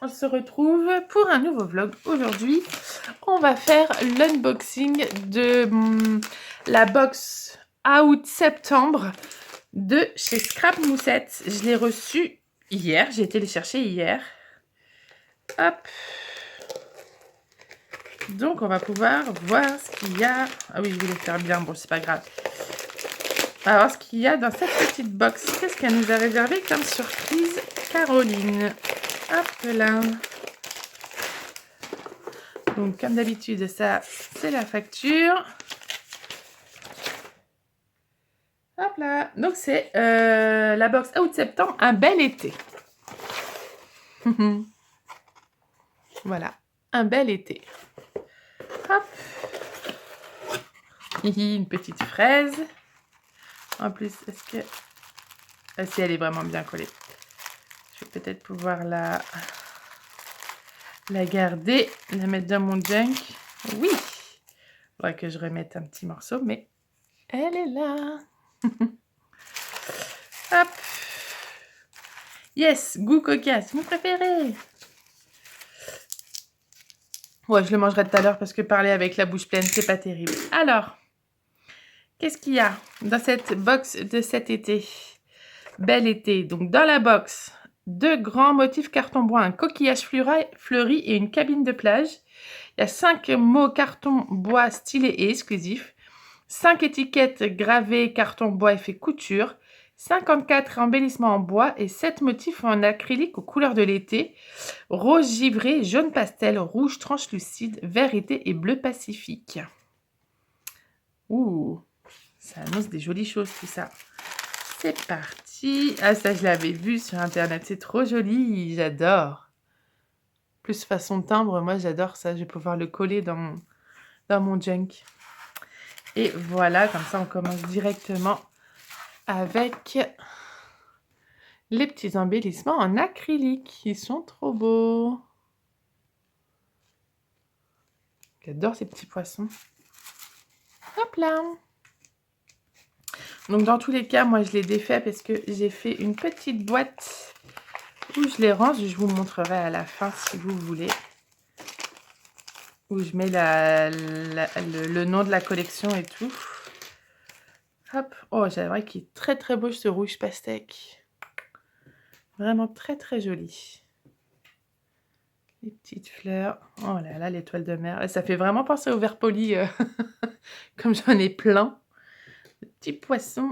on se retrouve pour un nouveau vlog. Aujourd'hui, on va faire l'unboxing de la box Out Septembre de chez Scrap Moussette. Je l'ai reçue hier, j'ai été les chercher hier. Hop. Donc, on va pouvoir voir ce qu'il y a. Ah oui, je voulais faire bien, bon, c'est pas grave. On va voir ce qu'il y a dans cette petite box. Qu'est-ce qu'elle nous a réservé comme surprise, Caroline? Hop là. Donc, comme d'habitude, ça, c'est la facture. Hop là. Donc, c'est la box Out Septembre, un bel été. Voilà, un bel été. Hop. Une petite fraise. En plus, est-ce que... si elle est vraiment bien collée. Je vais peut-être pouvoir la garder, la mettre dans mon junk. Oui. Il faudrait que je remette un petit morceau, mais elle est là. Hop. Yes, goût coca, c'est mon préféré. Ouais, je le mangerai tout à l'heure parce que parler avec la bouche pleine, c'est pas terrible. Alors, qu'est-ce qu'il y a dans cette box de cet été? Bel été. Donc, dans la box, 2 grands motifs carton bois, un coquillage fleuri et une cabine de plage. Il y a 5 mots carton bois stylés et exclusifs. 5 étiquettes gravées carton bois effet couture. 54 embellissements en bois et 7 motifs en acrylique aux couleurs de l'été. Rose givré, jaune pastel, rouge translucide, vert été et bleu pacifique. Ouh, ça annonce des jolies choses tout ça. C'est parti. Ah, ça, je l'avais vu sur internet. C'est trop joli. J'adore. Plus façon de timbre, moi, j'adore ça. Je vais pouvoir le coller dans mon junk. Et voilà, comme ça, on commence directement avec les petits embellissements en acrylique. Ils sont trop beaux. J'adore ces petits poissons. Hop là. Donc, dans tous les cas, moi, je l'ai défait parce que j'ai fait une petite boîte où je les range. Je vous montrerai à la fin si vous voulez. Où je mets le nom de la collection et tout. Hop. Oh, j'aimerais qu'il est très très beau ce rouge pastèque. Vraiment très très joli. Les petites fleurs. Oh là là, l'étoile de mer. Ça fait vraiment penser au vert poli. Comme j'en ai plein. Le petit poisson.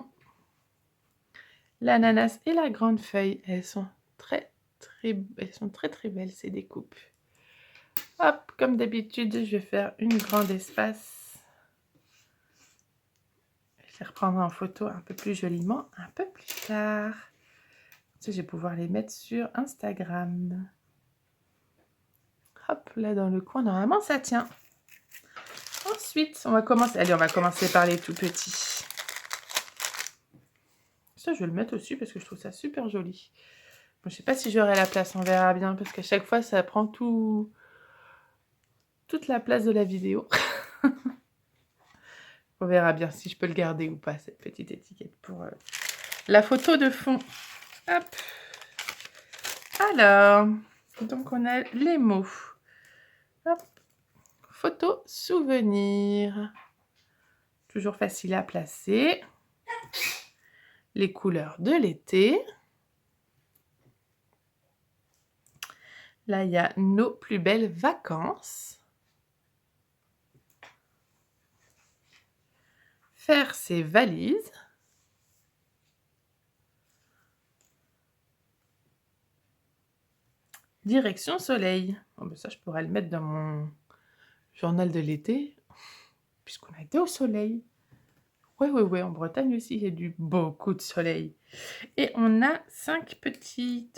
L'ananas et la grande feuille. Elles sont très très belles ces découpes. Hop, comme d'habitude, je vais faire une grande espace. Je les reprendrai en photo un peu plus joliment, un peu plus tard. Je vais pouvoir les mettre sur Instagram. Hop, là dans le coin, normalement ça tient. Ensuite, on va commencer. Allez, on va commencer par les tout petits. Ça, je vais le mettre aussi parce que je trouve ça super joli. Bon, je sais pas si j'aurai la place, on verra bien parce qu'à chaque fois, ça prend toute la place de la vidéo. On verra bien si je peux le garder ou pas, cette petite étiquette pour la photo de fond. Hop. Alors, donc on a les mots. Hop. Photo souvenir. Toujours facile à placer. Les couleurs de l'été. Là, il y a nos plus belles vacances. Faire ses valises. Direction soleil. Oh ben ça, je pourrais le mettre dans mon journal de l'été, puisqu'on a été au soleil. Ouais, en Bretagne aussi, il y a beaucoup de soleil. Et on a 5 petits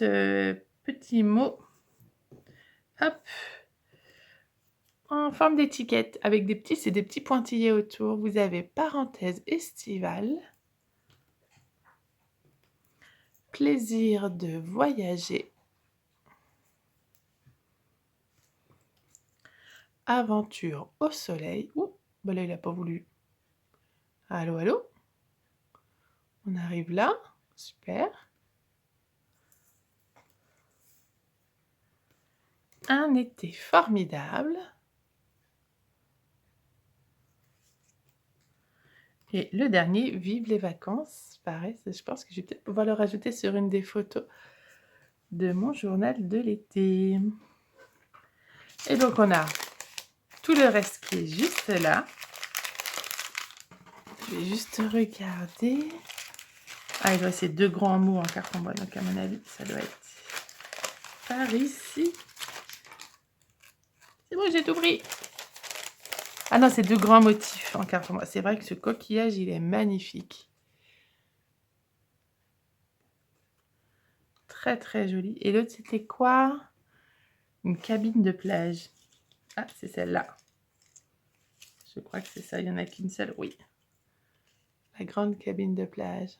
mots. Hop. En forme d'étiquette, avec des petits pointillés autour. Vous avez parenthèse estivale. Plaisir de voyager. Aventure au soleil. Ouh, ben là, il n'a pas voulu. Allô, allô? On arrive là. Super. Un été formidable. Et le dernier, vive les vacances. Pareil, je pense que je vais peut-être pouvoir le rajouter sur une des photos de mon journal de l'été. Et donc on a tout le reste qui est juste là. Je vais juste regarder. Ah, il doit être 2 grands mots en carton bois, donc à mon avis, ça doit être par ici. C'est bon, j'ai tout pris. Ah non, c'est 2 grands motifs en carton bois. C'est vrai que ce coquillage, il est magnifique. Très, très joli. Et l'autre, c'était quoi? Une cabine de plage. Ah, c'est celle-là. Je crois que c'est ça. Il n'y en a qu'une seule. Oui. La grande cabine de plage.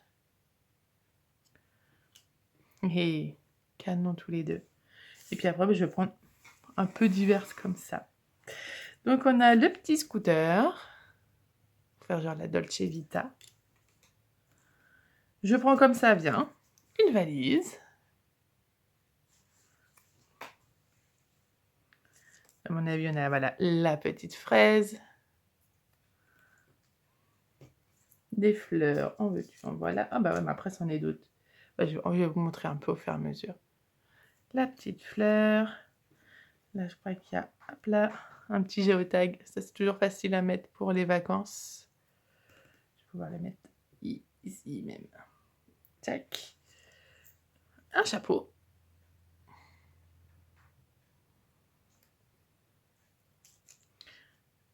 Et canon tous les deux. Et puis après, je vais prendre un peu divers comme ça. Donc, on a le petit scooter. Pour faire genre la Dolce Vita. Je prends comme ça vient. Une valise. À mon avis, on a voilà, la petite fraise. Des fleurs. En veux-tu, en voilà. Ah bah ouais, mais après, c'en est d'autres. Bah, je vais vous montrer un peu au fur et à mesure. La petite fleur. Là, je crois qu'il y a, hop là, un petit géotag. Ça, c'est toujours facile à mettre pour les vacances. Je vais pouvoir les mettre ici même. Tac. Un chapeau.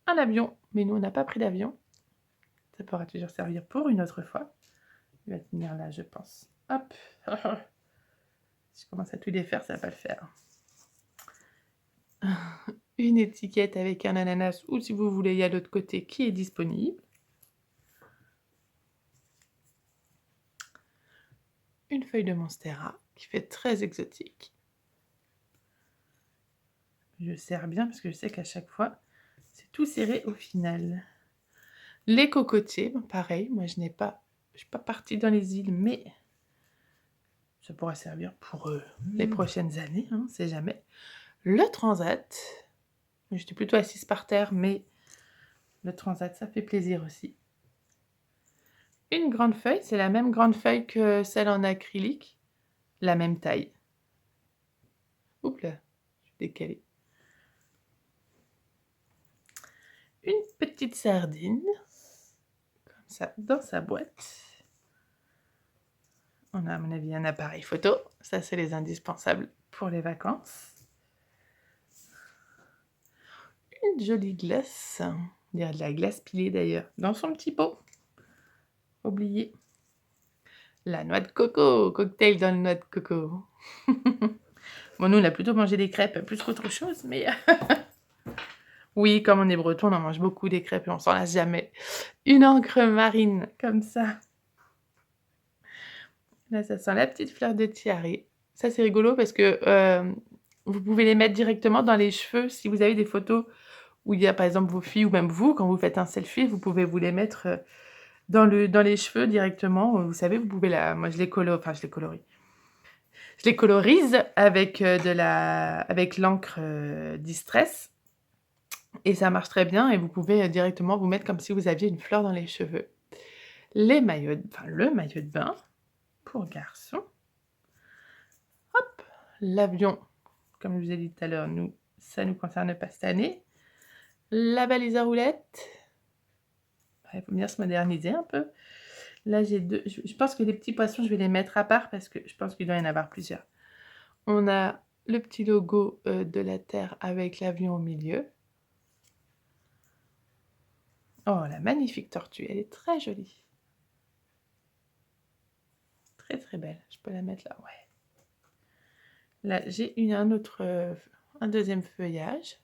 Un avion. Mais nous, on n'a pas pris d'avion. Ça pourra toujours servir pour une autre fois. Il va tenir là, je pense. Hop. Si je commence à tout défaire, ça va pas le faire. Une étiquette avec un ananas, ou si vous voulez, il y a l'autre côté qui est disponible. Une feuille de Monstera qui fait très exotique. Je serre bien parce que je sais qu'à chaque fois, c'est tout serré au final. Les cocotiers, pareil, moi je suis pas partie dans les îles, mais ça pourra servir pour les prochaines années, hein, c'est jamais. Le transat, j'étais plutôt assise par terre, mais le transat, ça fait plaisir aussi. Une grande feuille, c'est la même grande feuille que celle en acrylique, la même taille. Oups là, je suis décalée. Une petite sardine, comme ça, dans sa boîte. On a, à mon avis, un appareil photo. Ça, c'est les indispensables pour les vacances. Une jolie glace. On dirait de la glace pilée, d'ailleurs. Dans son petit pot. Oublié. La noix de coco. Cocktail dans la noix de coco. Bon, nous, on a plutôt mangé des crêpes plus qu'autre chose, mais... oui, comme on est breton, on en mange beaucoup des crêpes et on s'en lasse jamais. Une encre marine, comme ça. Là, ça sent la petite fleur de tiare. Ça, c'est rigolo parce que vous pouvez les mettre directement dans les cheveux. Si vous avez des photos où il y a, par exemple, vos filles ou même vous, quand vous faites un selfie, vous pouvez vous les mettre dans les cheveux directement. Vous savez, vous pouvez moi, je les colorie. Je les colorise avec avec l'encre Distress. Et ça marche très bien et vous pouvez directement vous mettre comme si vous aviez une fleur dans les cheveux. Le maillot de bain pour garçon. Hop, l'avion, comme je vous ai dit tout à l'heure, ça nous concerne pas cette année. La valise à roulettes. Il faut bien se moderniser un peu. Là, j'ai deux. Je pense que les petits poissons, je vais les mettre à part parce que je pense qu'il doit y en avoir plusieurs. On a le petit logo de la Terre avec l'avion au milieu. Oh, la magnifique tortue, elle est très jolie. Très très belle. Je peux la mettre là, ouais. Là, j'ai un deuxième feuillage.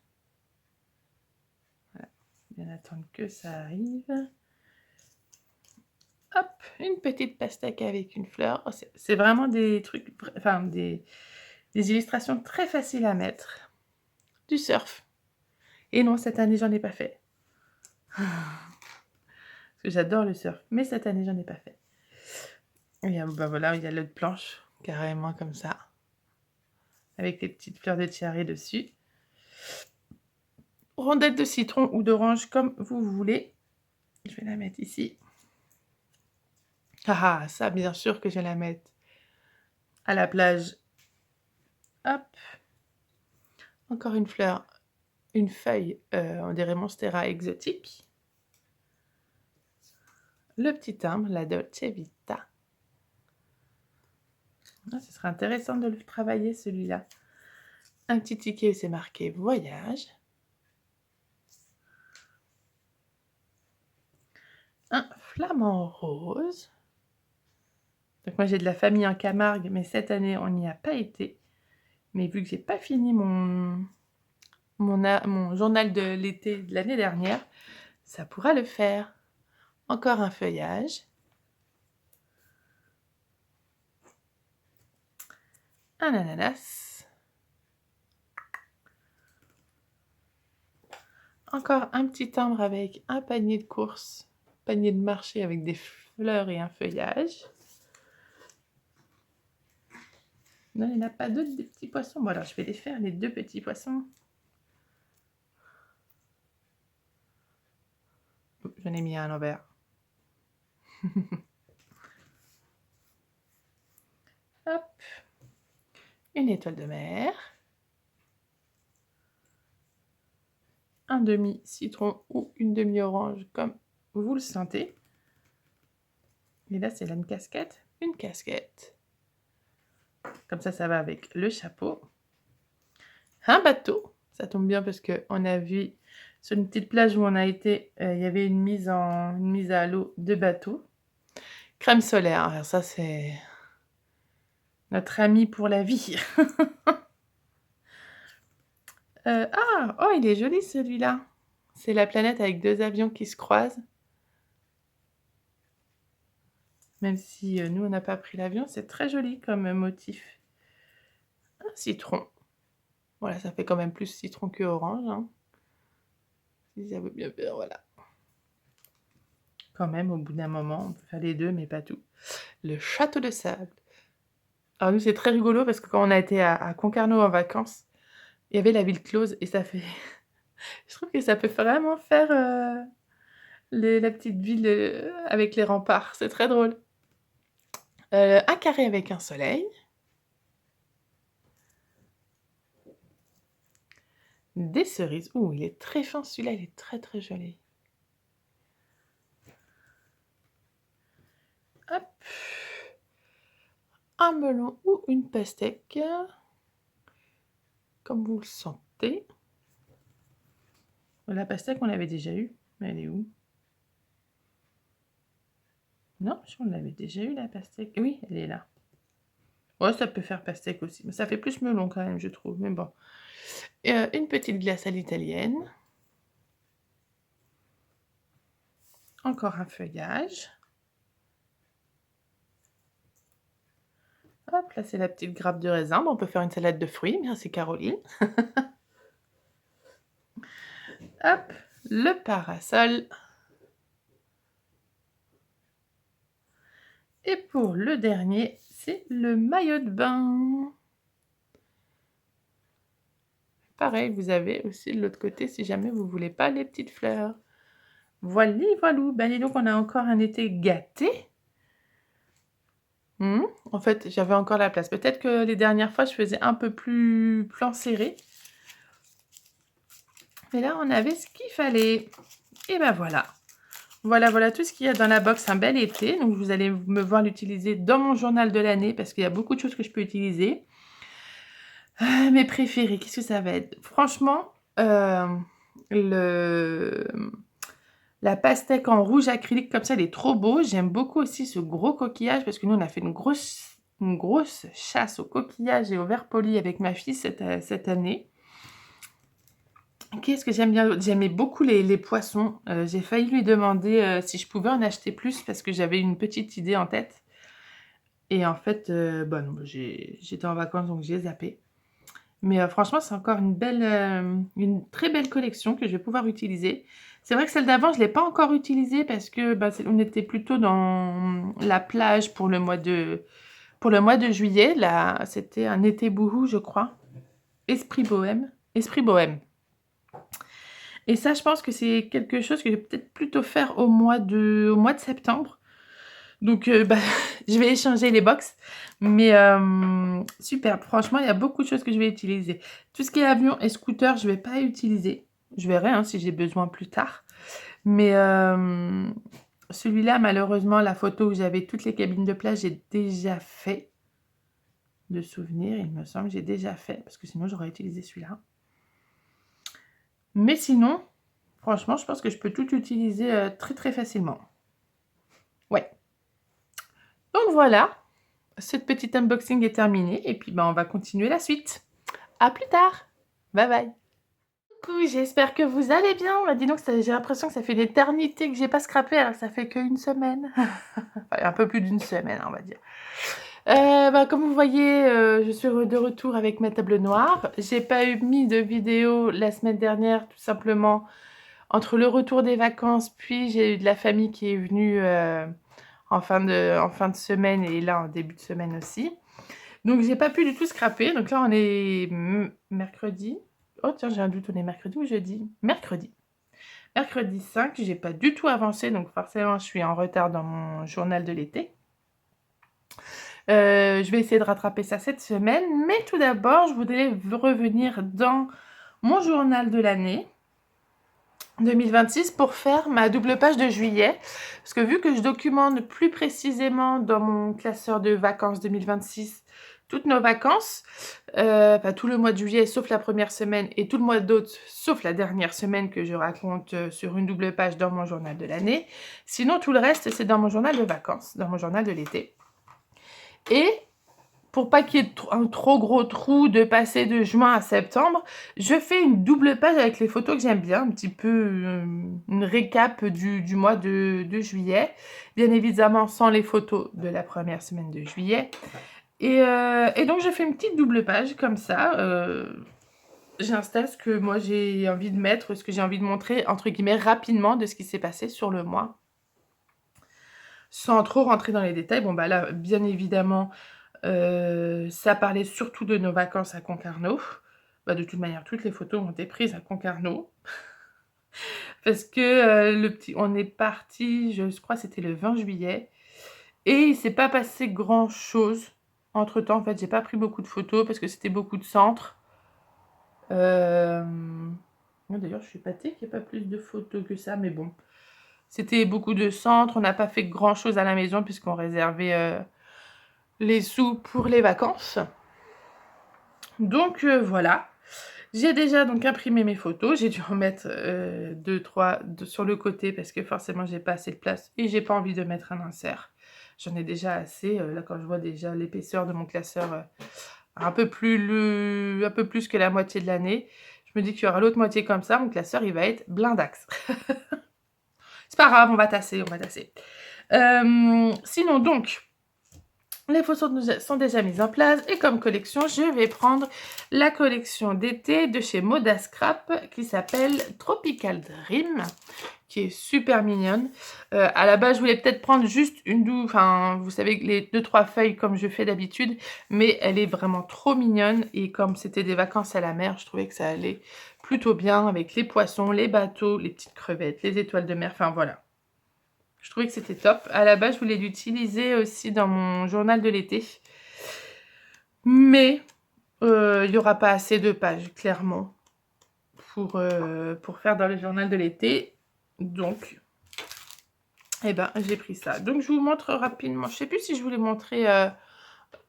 Voilà. Bien attendre que ça arrive. Hop, une petite pastèque avec une fleur. Oh, c'est vraiment des trucs, enfin des illustrations très faciles à mettre. Du surf. Et non, cette année, j'en ai pas fait. Parce que j'adore le surf, mais cette année, j'en ai pas fait. Et bah voilà, il y a l'autre planche, carrément comme ça. Avec les petites fleurs de tiare dessus. Rondelle de citron ou d'orange, comme vous voulez. Je vais la mettre ici. Ah, ça, bien sûr que je vais la mettre à la plage. Hop. Encore une fleur, une feuille, on dirait Monstera exotique. Le petit timbre, la Dolce Vita. Ah, ce serait intéressant de le travailler, celui-là. Un petit ticket où c'est marqué voyage. Un flamant rose. Donc moi j'ai de la famille en Camargue, mais cette année on n'y a pas été. Mais vu que j'ai pas fini mon journal de l'été de l'année dernière, ça pourra le faire. Encore un feuillage. Un ananas. Encore un petit timbre avec un panier de course, panier de marché avec des fleurs et un feuillage. Non, il n'y en a pas d'autres des petits poissons. Bon alors je vais les faire, les 2 petits poissons. J'en ai mis un à l'envers. Hop. Une étoile de mer. Un demi citron ou une demi orange comme vous le sentez. Et là c'est là une casquette. Une casquette. Comme ça va avec le chapeau. Un bateau. Ça tombe bien parce qu'on a vu sur une petite plage où on a été, il y avait une mise à l'eau de bateau. Crème solaire. Alors ça c'est notre ami pour la vie. Oh, il est joli celui-là. C'est la planète avec 2 avions qui se croisent. Même si nous, on n'a pas pris l'avion, c'est très joli comme motif. Un citron. Voilà, ça fait quand même plus citron que orange. Hein. Si ça veut bien faire, voilà. Quand même, au bout d'un moment, on peut faire les 2, mais pas tout. Le château de sable. Alors nous, c'est très rigolo parce que quand on a été à Concarneau en vacances, il y avait la ville close et ça fait... Je trouve que ça peut vraiment faire la petite ville avec les remparts. C'est très drôle. Un carré avec un soleil. Des cerises. Ouh, il est très fin celui-là, il est très très joli. Hop. Un melon ou une pastèque. Comme vous le sentez. La pastèque, on l'avait déjà eue. Mais elle est où? Non, on l'avait déjà eu la pastèque. Oui, elle est là. Ouais, ça peut faire pastèque aussi. Mais ça fait plus melon quand même, je trouve. Mais bon. Une petite glace à l'italienne. Encore un feuillage. Hop, là c'est la petite grappe de raisin. Bon, on peut faire une salade de fruits. Merci Caroline. Hop, le parasol. Et pour le dernier, c'est le maillot de bain. Pareil, vous avez aussi de l'autre côté si jamais vous voulez pas les petites fleurs. Voilà, voilou. Ben dis donc, on a encore un été gâté. En fait, j'avais encore la place. Peut-être que les dernières fois, je faisais un peu plus plan serré. Mais là, on avait ce qu'il fallait. Et ben voilà. Voilà tout ce qu'il y a dans la box. Un bel été. Donc, vous allez me voir l'utiliser dans mon journal de l'année parce qu'il y a beaucoup de choses que je peux utiliser. Mes préférés, qu'est-ce que ça va être? Franchement, la pastèque en rouge acrylique comme ça, elle est trop beau. J'aime beaucoup aussi ce gros coquillage parce que nous, on a fait une grosse chasse aux coquillages et aux vers polis avec ma fille cette année. Qu'est-ce que j'aime bien? J'aimais beaucoup les poissons. J'ai failli lui demander si je pouvais en acheter plus parce que j'avais une petite idée en tête. Et en fait, non, j'étais en vacances donc j'ai zappé. Mais franchement, c'est encore une très belle collection que je vais pouvoir utiliser. C'est vrai que celle d'avant, je ne l'ai pas encore utilisée parce que on était plutôt dans la plage pour le mois de juillet. Là, c'était un été bouhou, je crois. Esprit bohème. Et ça, je pense que c'est quelque chose que je vais peut-être plutôt faire au mois de septembre. Donc bah, je vais échanger les box. Mais super, franchement, il y a beaucoup de choses que je vais utiliser. Tout ce qui est avion et scooter, je vais pas utiliser. Je verrai hein, si j'ai besoin plus tard. Mais celui-là, malheureusement, la photo où j'avais toutes les cabines de plage, j'ai déjà fait. De souvenirs, il me semble que j'ai déjà fait. Parce que sinon, j'aurais utilisé celui-là. Mais sinon, franchement, je pense que je peux tout utiliser très très facilement. Ouais. Donc voilà, cette petite unboxing est terminée. Et puis, on va continuer la suite. À plus tard. Bye bye. Coucou, j'espère que vous allez bien. Dis donc, j'ai l'impression que ça fait une éternité que j'ai pas scrappé, alors que ça fait qu'une semaine. Enfin, un peu plus d'une semaine, on va dire. Comme vous voyez, je suis de retour avec ma table noire. J'ai pas mis de vidéo la semaine dernière, tout simplement entre le retour des vacances, puis j'ai eu de la famille qui est venue en fin de semaine et là en début de semaine aussi. Donc j'ai pas pu du tout scraper. Donc là on est mercredi. Oh tiens, j'ai un doute, on est mercredi ou jeudi? Mercredi. Mercredi 5, j'ai pas du tout avancé, donc forcément je suis en retard dans mon journal de l'été. Je vais essayer de rattraper ça cette semaine, mais tout d'abord, je voudrais revenir dans mon journal de l'année 2026 pour faire ma double page de juillet. Parce que vu que je documente plus précisément dans mon classeur de vacances 2026 toutes nos vacances, tout le mois de juillet sauf la première semaine et tout le mois d'août sauf la dernière semaine que je raconte sur une double page dans mon journal de l'année. Sinon tout le reste c'est dans mon journal de vacances, dans mon journal de l'été. Et pour pas qu'il y ait un trop gros trou de passer de juin à septembre, je fais une double page avec les photos que j'aime bien, un petit peu une récap du mois de juillet. Bien évidemment sans les photos de la première semaine de juillet. Et donc je fais une petite double page comme ça. J'installe ce que moi j'ai envie de mettre, ce que j'ai envie de montrer, entre guillemets, rapidement de ce qui s'est passé sur le mois. Sans trop rentrer dans les détails. Bon bah là, bien évidemment, ça parlait surtout de nos vacances à Concarneau. De toute manière, toutes les photos ont été prises à Concarneau. Parce que on est parti, je crois que c'était le 20 juillet. Et il ne s'est pas passé grand chose. Entre temps, en fait, j'ai pas pris beaucoup de photos parce que c'était beaucoup de centres. D'ailleurs, je suis épatée qu'il n'y ait pas plus de photos que ça, mais bon. C'était beaucoup de centres. On n'a pas fait grand chose à la maison puisqu'on réservait les sous pour les vacances. Donc voilà, j'ai déjà donc imprimé mes photos. J'ai dû en mettre 2-3 sur le côté parce que forcément j'ai pas assez de place et j'ai pas envie de mettre un insert. J'en ai déjà assez. Là quand je vois déjà l'épaisseur de mon classeur un peu plus que la moitié de l'année, je me dis qu'il y aura l'autre moitié comme ça. Mon classeur il va être blindax. C'est pas grave, on va tasser, on va tasser. Sinon donc, les photos sont déjà mises en place et comme collection, je vais prendre la collection d'été de chez Moda Scrap qui s'appelle Tropical Dream, qui est super mignonne. À la base, je voulais peut-être prendre juste une douce, enfin, vous savez, les 2-3 feuilles comme je fais d'habitude, mais elle est vraiment trop mignonne et comme c'était des vacances à la mer, je trouvais que ça allait plutôt bien avec les poissons, les bateaux, les petites crevettes, les étoiles de mer, enfin voilà. Je trouvais que c'était top. À la base, je voulais l'utiliser aussi dans mon journal de l'été. Mais il n'y aura pas assez de pages, clairement, pour faire dans le journal de l'été. Donc, j'ai pris ça. Donc, je vous montre rapidement. Je ne sais plus si je vous l'ai montré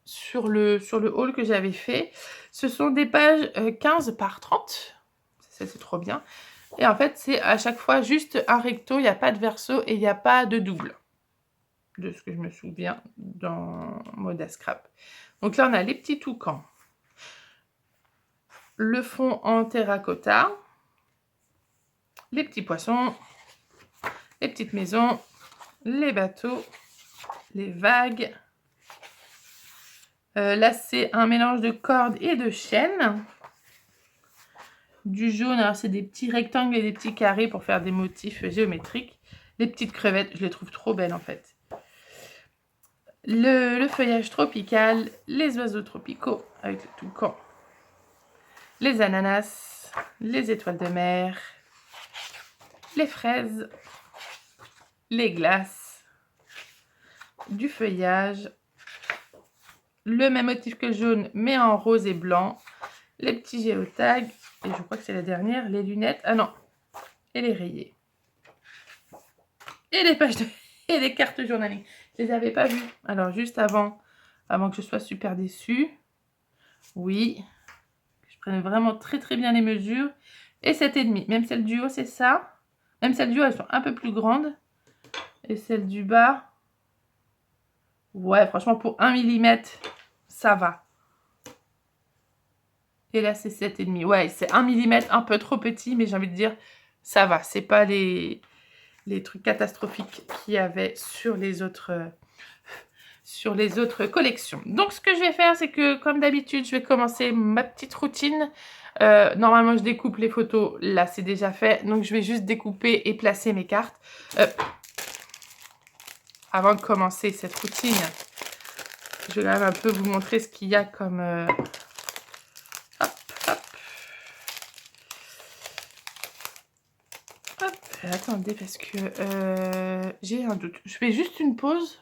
sur le haul que j'avais fait. Ce sont des pages 15 par 30. Ça, c'est trop bien. Et en fait, c'est à chaque fois juste un recto, il n'y a pas de verso et il n'y a pas de double. De ce que je me souviens dans Moda Scrap. Donc là, on a les petits toucans. Le fond en terracotta. Les petits poissons. Les petites maisons. Les bateaux. Les vagues. Là, c'est un mélange de cordes et de chaînes. Du jaune, alors c'est des petits rectangles et des petits carrés pour faire des motifs géométriques. Les petites crevettes, je les trouve trop belles en fait. Le feuillage tropical, les oiseaux tropicaux avec le toucan, les ananas, les étoiles de mer, les fraises, les glaces, du feuillage, le même motif que le jaune mais en rose et blanc, les petits géotags, et je crois que c'est la dernière, les lunettes, ah non, et les rayés. Et les pages de... et les cartes journalières. Je les avais pas vues. Alors juste avant que je sois super déçue. Oui. Je prenne vraiment très très bien les mesures. Et 7,5. Même celle du haut, c'est ça. Même celle du haut, elles sont un peu plus grandes. Et celle du bas. Ouais, franchement, pour 1 mm, ça va. Et là, c'est 7,5. Ouais, c'est 1 mm un peu trop petit, mais j'ai envie de dire, ça va. C'est pas les trucs catastrophiques qu'il y avait sur les autres collections. Donc, ce que je vais faire, c'est que, comme d'habitude, je vais commencer ma petite routine. Normalement, je découpe les photos. Là, c'est déjà fait. Donc, je vais juste découper et placer mes cartes. Avant de commencer cette routine, je vais quand même un peu vous montrer ce qu'il y a comme... Hop, hop. Hop, attendez, parce que j'ai un doute. Je fais juste une pause.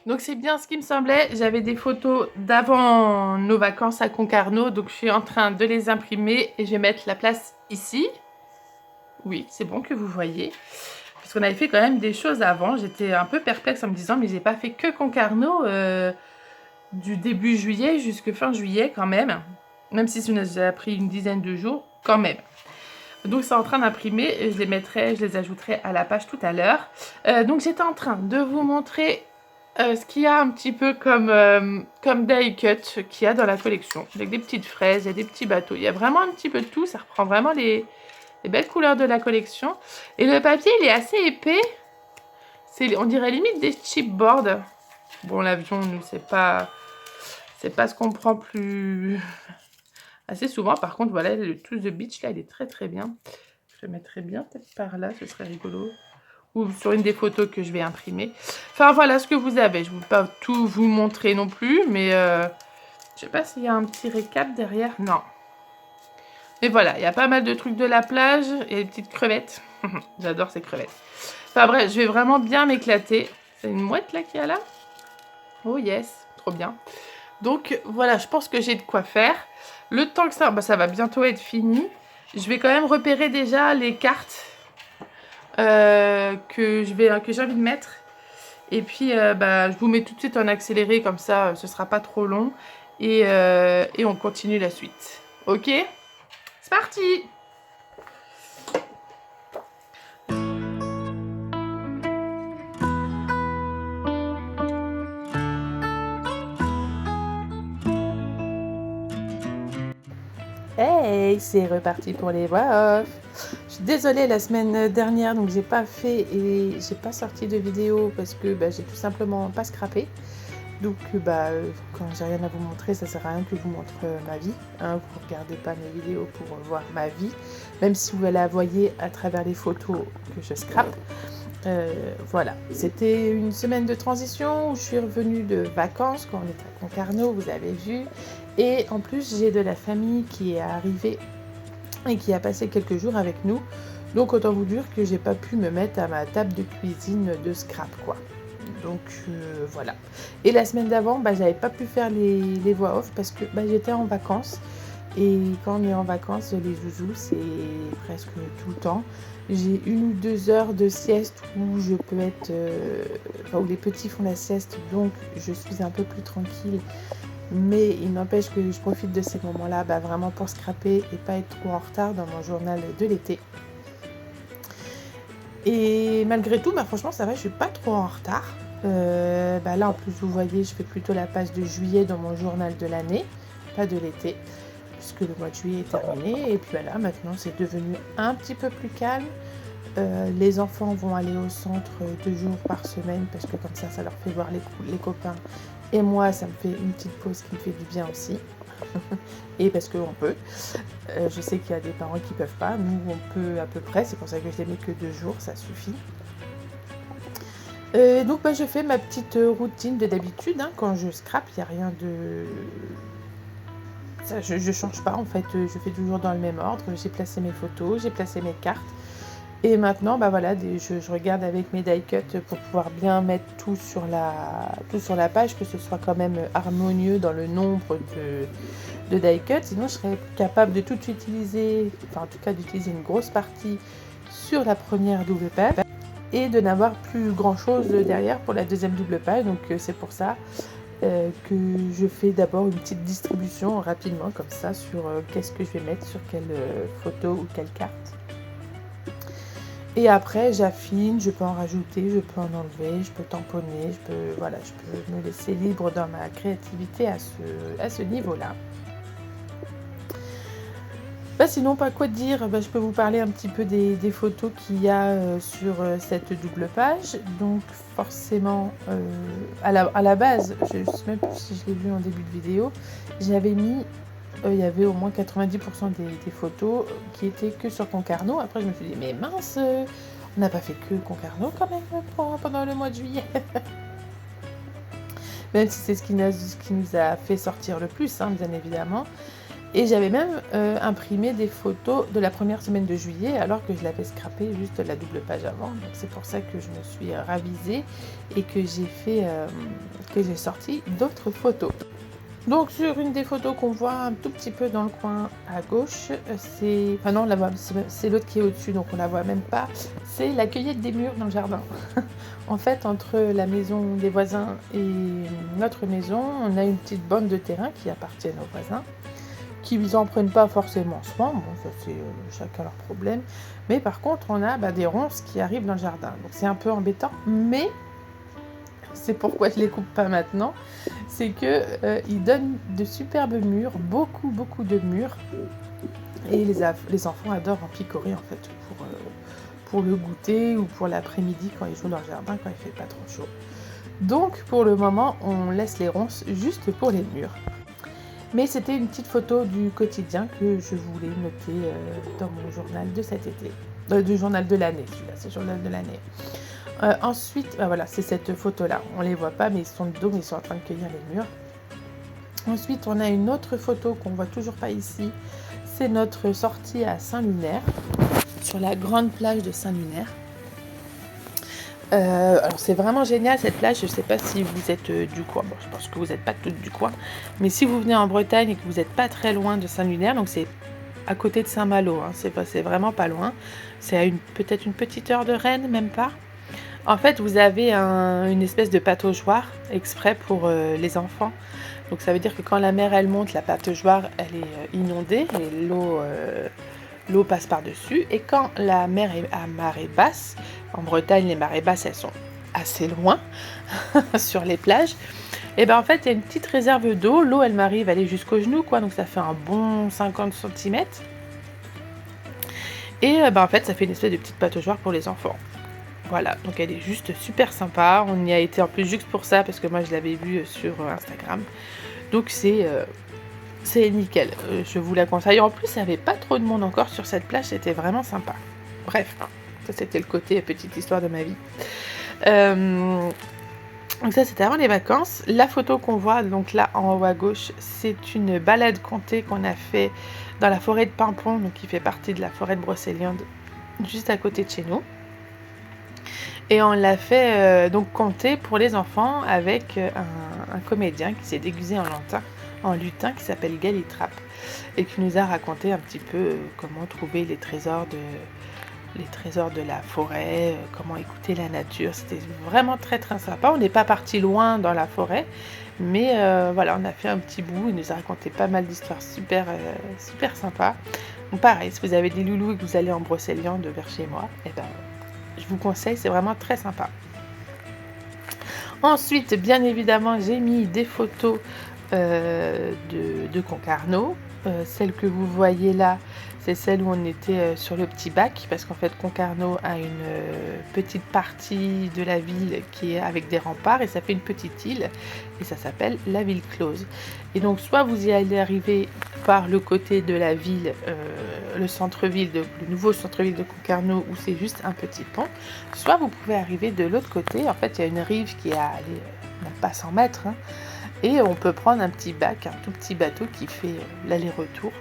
Donc c'est bien ce qui me semblait. J'avais des photos d'avant nos vacances à Concarneau. Donc je suis en train de les imprimer et je vais mettre la place ici. Oui, c'est bon que vous voyez. Parce qu'on avait fait quand même des choses avant. J'étais un peu perplexe en me disant mais j'ai pas fait que Concarneau du début juillet jusqu'à fin juillet quand même. Même si ça nous a pris une dizaine de jours, quand même. Donc c'est en train d'imprimer et je les ajouterai à la page tout à l'heure. Donc j'étais en train de vous montrer ce qu'il y a un petit peu comme die cut qu'il y a dans la collection. Avec des petites fraises, il y a des petits bateaux. Il y a vraiment un petit peu de tout. Ça reprend vraiment les belles couleurs de la collection. Et le papier, il est assez épais. On dirait limite des chipboards. Bon, l'avion, nous, c'est pas ce qu'on prend plus assez souvent. Par contre, voilà, le To The Beach, là, il est très très bien. Je le mettrais bien peut-être par là, ce serait rigolo. Ou sur une des photos que je vais imprimer. Enfin, voilà ce que vous avez. Je ne vais pas tout vous montrer non plus, mais je sais pas s'il y a un petit récap derrière. Non. Mais voilà, il y a pas mal de trucs de la plage et des petites crevettes. J'adore ces crevettes. Enfin bref, je vais vraiment bien m'éclater. C'est une mouette là qu'il y a là? Oh yes, trop bien. Donc voilà, je pense que j'ai de quoi faire. Le temps que ça va bientôt être fini. Je vais quand même repérer déjà les cartes que j'ai envie de mettre. Et puis je vous mets tout de suite en accéléré, comme ça ce sera pas trop long. Et on continue la suite. Ok? C'est parti! Hey, c'est reparti pour les voix off. Je suis désolée, la semaine dernière, donc j'ai pas sorti de vidéo parce que j'ai tout simplement pas scrappé. Donc quand j'ai rien à vous montrer, ça sert à rien que je vous montre ma vie. Hein. Vous ne regardez pas mes vidéos pour voir ma vie, même si vous la voyez à travers les photos que je scrappe. Voilà, c'était une semaine de transition où je suis revenue de vacances quand on était à Concarneau, vous avez vu. Et en plus, j'ai de la famille qui est arrivée et qui a passé quelques jours avec nous. Donc autant vous dire que j'ai pas pu me mettre à ma table de cuisine de scrap, quoi. Donc voilà. Et la semaine d'avant, j'avais pas pu faire les voix off parce que j'étais en vacances. Et quand on est en vacances, les zouzous, c'est presque tout le temps. J'ai 1 ou 2 heures de sieste où je peux être... où les petits font la sieste, donc je suis un peu plus tranquille. Mais il n'empêche que je profite de ces moments-là vraiment pour scraper et pas être trop en retard dans mon journal de l'été. Et malgré tout, franchement, ça va, je suis pas trop en retard. Là, en plus, vous voyez, je fais plutôt la passe de juillet dans mon journal de l'année, pas de l'été, puisque le mois de juillet est terminé. Et puis voilà, maintenant, c'est devenu un petit peu plus calme. Les enfants vont aller au centre 2 jours par semaine, parce que comme ça leur fait voir les copains. Et moi, ça me fait une petite pause qui me fait du bien aussi. Et parce qu'on peut. Je sais qu'il y a des parents qui ne peuvent pas. Nous, on peut à peu près. C'est pour ça que je les mets que 2 jours, ça suffit. Donc, je fais ma petite routine de d'habitude. Hein. Quand je scrape, il n'y a rien de... Ça, je ne change pas, en fait. Je fais toujours dans le même ordre. J'ai placé mes photos, j'ai placé mes cartes. Et maintenant, bah voilà, je regarde avec mes die cuts pour pouvoir bien mettre tout sur la page, que ce soit quand même harmonieux dans le nombre de die cuts. Sinon, je serais capable de tout utiliser, enfin en tout cas d'utiliser une grosse partie sur la première double page et de n'avoir plus grand chose derrière pour la deuxième double page. Donc c'est pour ça que je fais d'abord une petite distribution rapidement comme ça sur qu'est-ce que je vais mettre sur quelle photo ou quelle carte. Et après j'affine, je peux en rajouter, je peux en enlever, je peux tamponner, je peux me laisser libre dans ma créativité à ce niveau-là. Bah sinon, pas quoi dire, je peux vous parler un petit peu des photos qu'il y a sur cette double page. Donc forcément, à la base, je ne sais même plus si je l'ai vu en début de vidéo, j'avais mis, il y avait au moins 90% des photos qui étaient que sur Concarneau. Après je me suis dit, mais mince, on n'a pas fait que Concarneau quand même pendant le mois de juillet. Même si c'est ce qui nous a fait sortir le plus, hein, bien évidemment. Et j'avais même imprimé des photos de la première semaine de juillet alors que je l'avais scrappé juste la double page avant. Donc c'est pour ça que je me suis ravisée et que j'ai sorti d'autres photos. Donc sur une des photos qu'on voit un tout petit peu dans le coin à gauche, c'est l'autre qui est au-dessus, donc on la voit même pas. C'est la cueillette des mûres dans le jardin. En fait, entre la maison des voisins et notre maison, on a une petite bande de terrain qui appartient aux voisins, qui n'en prennent pas forcément soin, bon ça c'est chacun leur problème, mais par contre on a des ronces qui arrivent dans le jardin, donc c'est un peu embêtant, mais c'est pourquoi je les coupe pas maintenant, c'est que ils donnent de superbes mûres, beaucoup de mûres, et les enfants adorent en picorer en fait pour le goûter ou pour l'après-midi quand ils jouent dans le jardin quand il fait pas trop chaud. Donc pour le moment on laisse les ronces juste pour les mûres. Mais c'était une petite photo du quotidien que je voulais noter dans mon journal de cet été. Du journal de l'année, celui-là, c'est le journal de l'année. Ensuite, voilà, c'est cette photo-là. On ne les voit pas, mais ils sont de dos, mais ils sont en train de cueillir les mûres. Ensuite, on a une autre photo qu'on ne voit toujours pas ici. C'est notre sortie à Saint-Lunaire, sur la grande plage de Saint-Lunaire. Alors c'est vraiment génial cette plage, je ne sais pas si vous êtes du coin, bon je pense que vous n'êtes pas toutes du coin, mais si vous venez en Bretagne et que vous n'êtes pas très loin de Saint-Lunaire, donc c'est à côté de Saint-Malo, hein, c'est vraiment pas loin, c'est à peut-être une petite heure de Rennes, même pas. En fait vous avez une espèce de pataugeoire exprès pour les enfants, donc ça veut dire que quand la mer elle monte, la pataugeoire elle est inondée et l'eau passe par-dessus, et quand la mer est à marée basse, en Bretagne les marées basses elles sont assez loin sur les plages, et en fait il y a une petite réserve d'eau, l'eau elle m'arrive, elle est jusqu'aux genoux quoi, donc ça fait un bon 50 cm, et en fait ça fait une espèce de petite pataugeoire pour les enfants. Voilà, donc elle est juste super sympa, on y a été en plus juste pour ça, parce que moi je l'avais vue sur Instagram, donc c'est nickel, je vous la conseille. En plus, il n'y avait pas trop de monde encore sur cette plage, c'était vraiment sympa. Bref, ça c'était le côté petite histoire de ma vie. Donc ça c'était avant les vacances. La photo qu'on voit donc là en haut à gauche, c'est une balade comptée qu'on a fait dans la forêt de Pimpon, donc qui fait partie de la forêt de Brocéliande, juste à côté de chez nous. Et on l'a fait donc compter pour les enfants avec un comédien qui s'est déguisé en lutin qui s'appelle Galitrap et qui nous a raconté un petit peu comment trouver les trésors de la forêt, comment écouter la nature. C'était vraiment très très sympa. On n'est pas parti loin dans la forêt, mais voilà, on a fait un petit bout. Il nous a raconté pas mal d'histoires super sympas. Donc pareil, si vous avez des loulous et que vous allez en Brocéliande vers chez moi, je vous conseille, c'est vraiment très sympa. Ensuite, bien évidemment, j'ai mis des photos de Concarneau. Celle que vous voyez là, c'est celle où on était sur le petit bac, parce qu'en fait Concarneau a une petite partie de la ville qui est avec des remparts, et ça fait une petite île, et ça s'appelle la ville close. Et donc soit vous y allez arriver par le côté de la ville, le nouveau centre-ville de Concarneau, où c'est juste un petit pont, soit vous pouvez arriver de l'autre côté. En fait il y a une rive qui est à même pas 100 mètres, hein, et on peut prendre un petit bac, un tout petit bateau qui fait l'aller-retour.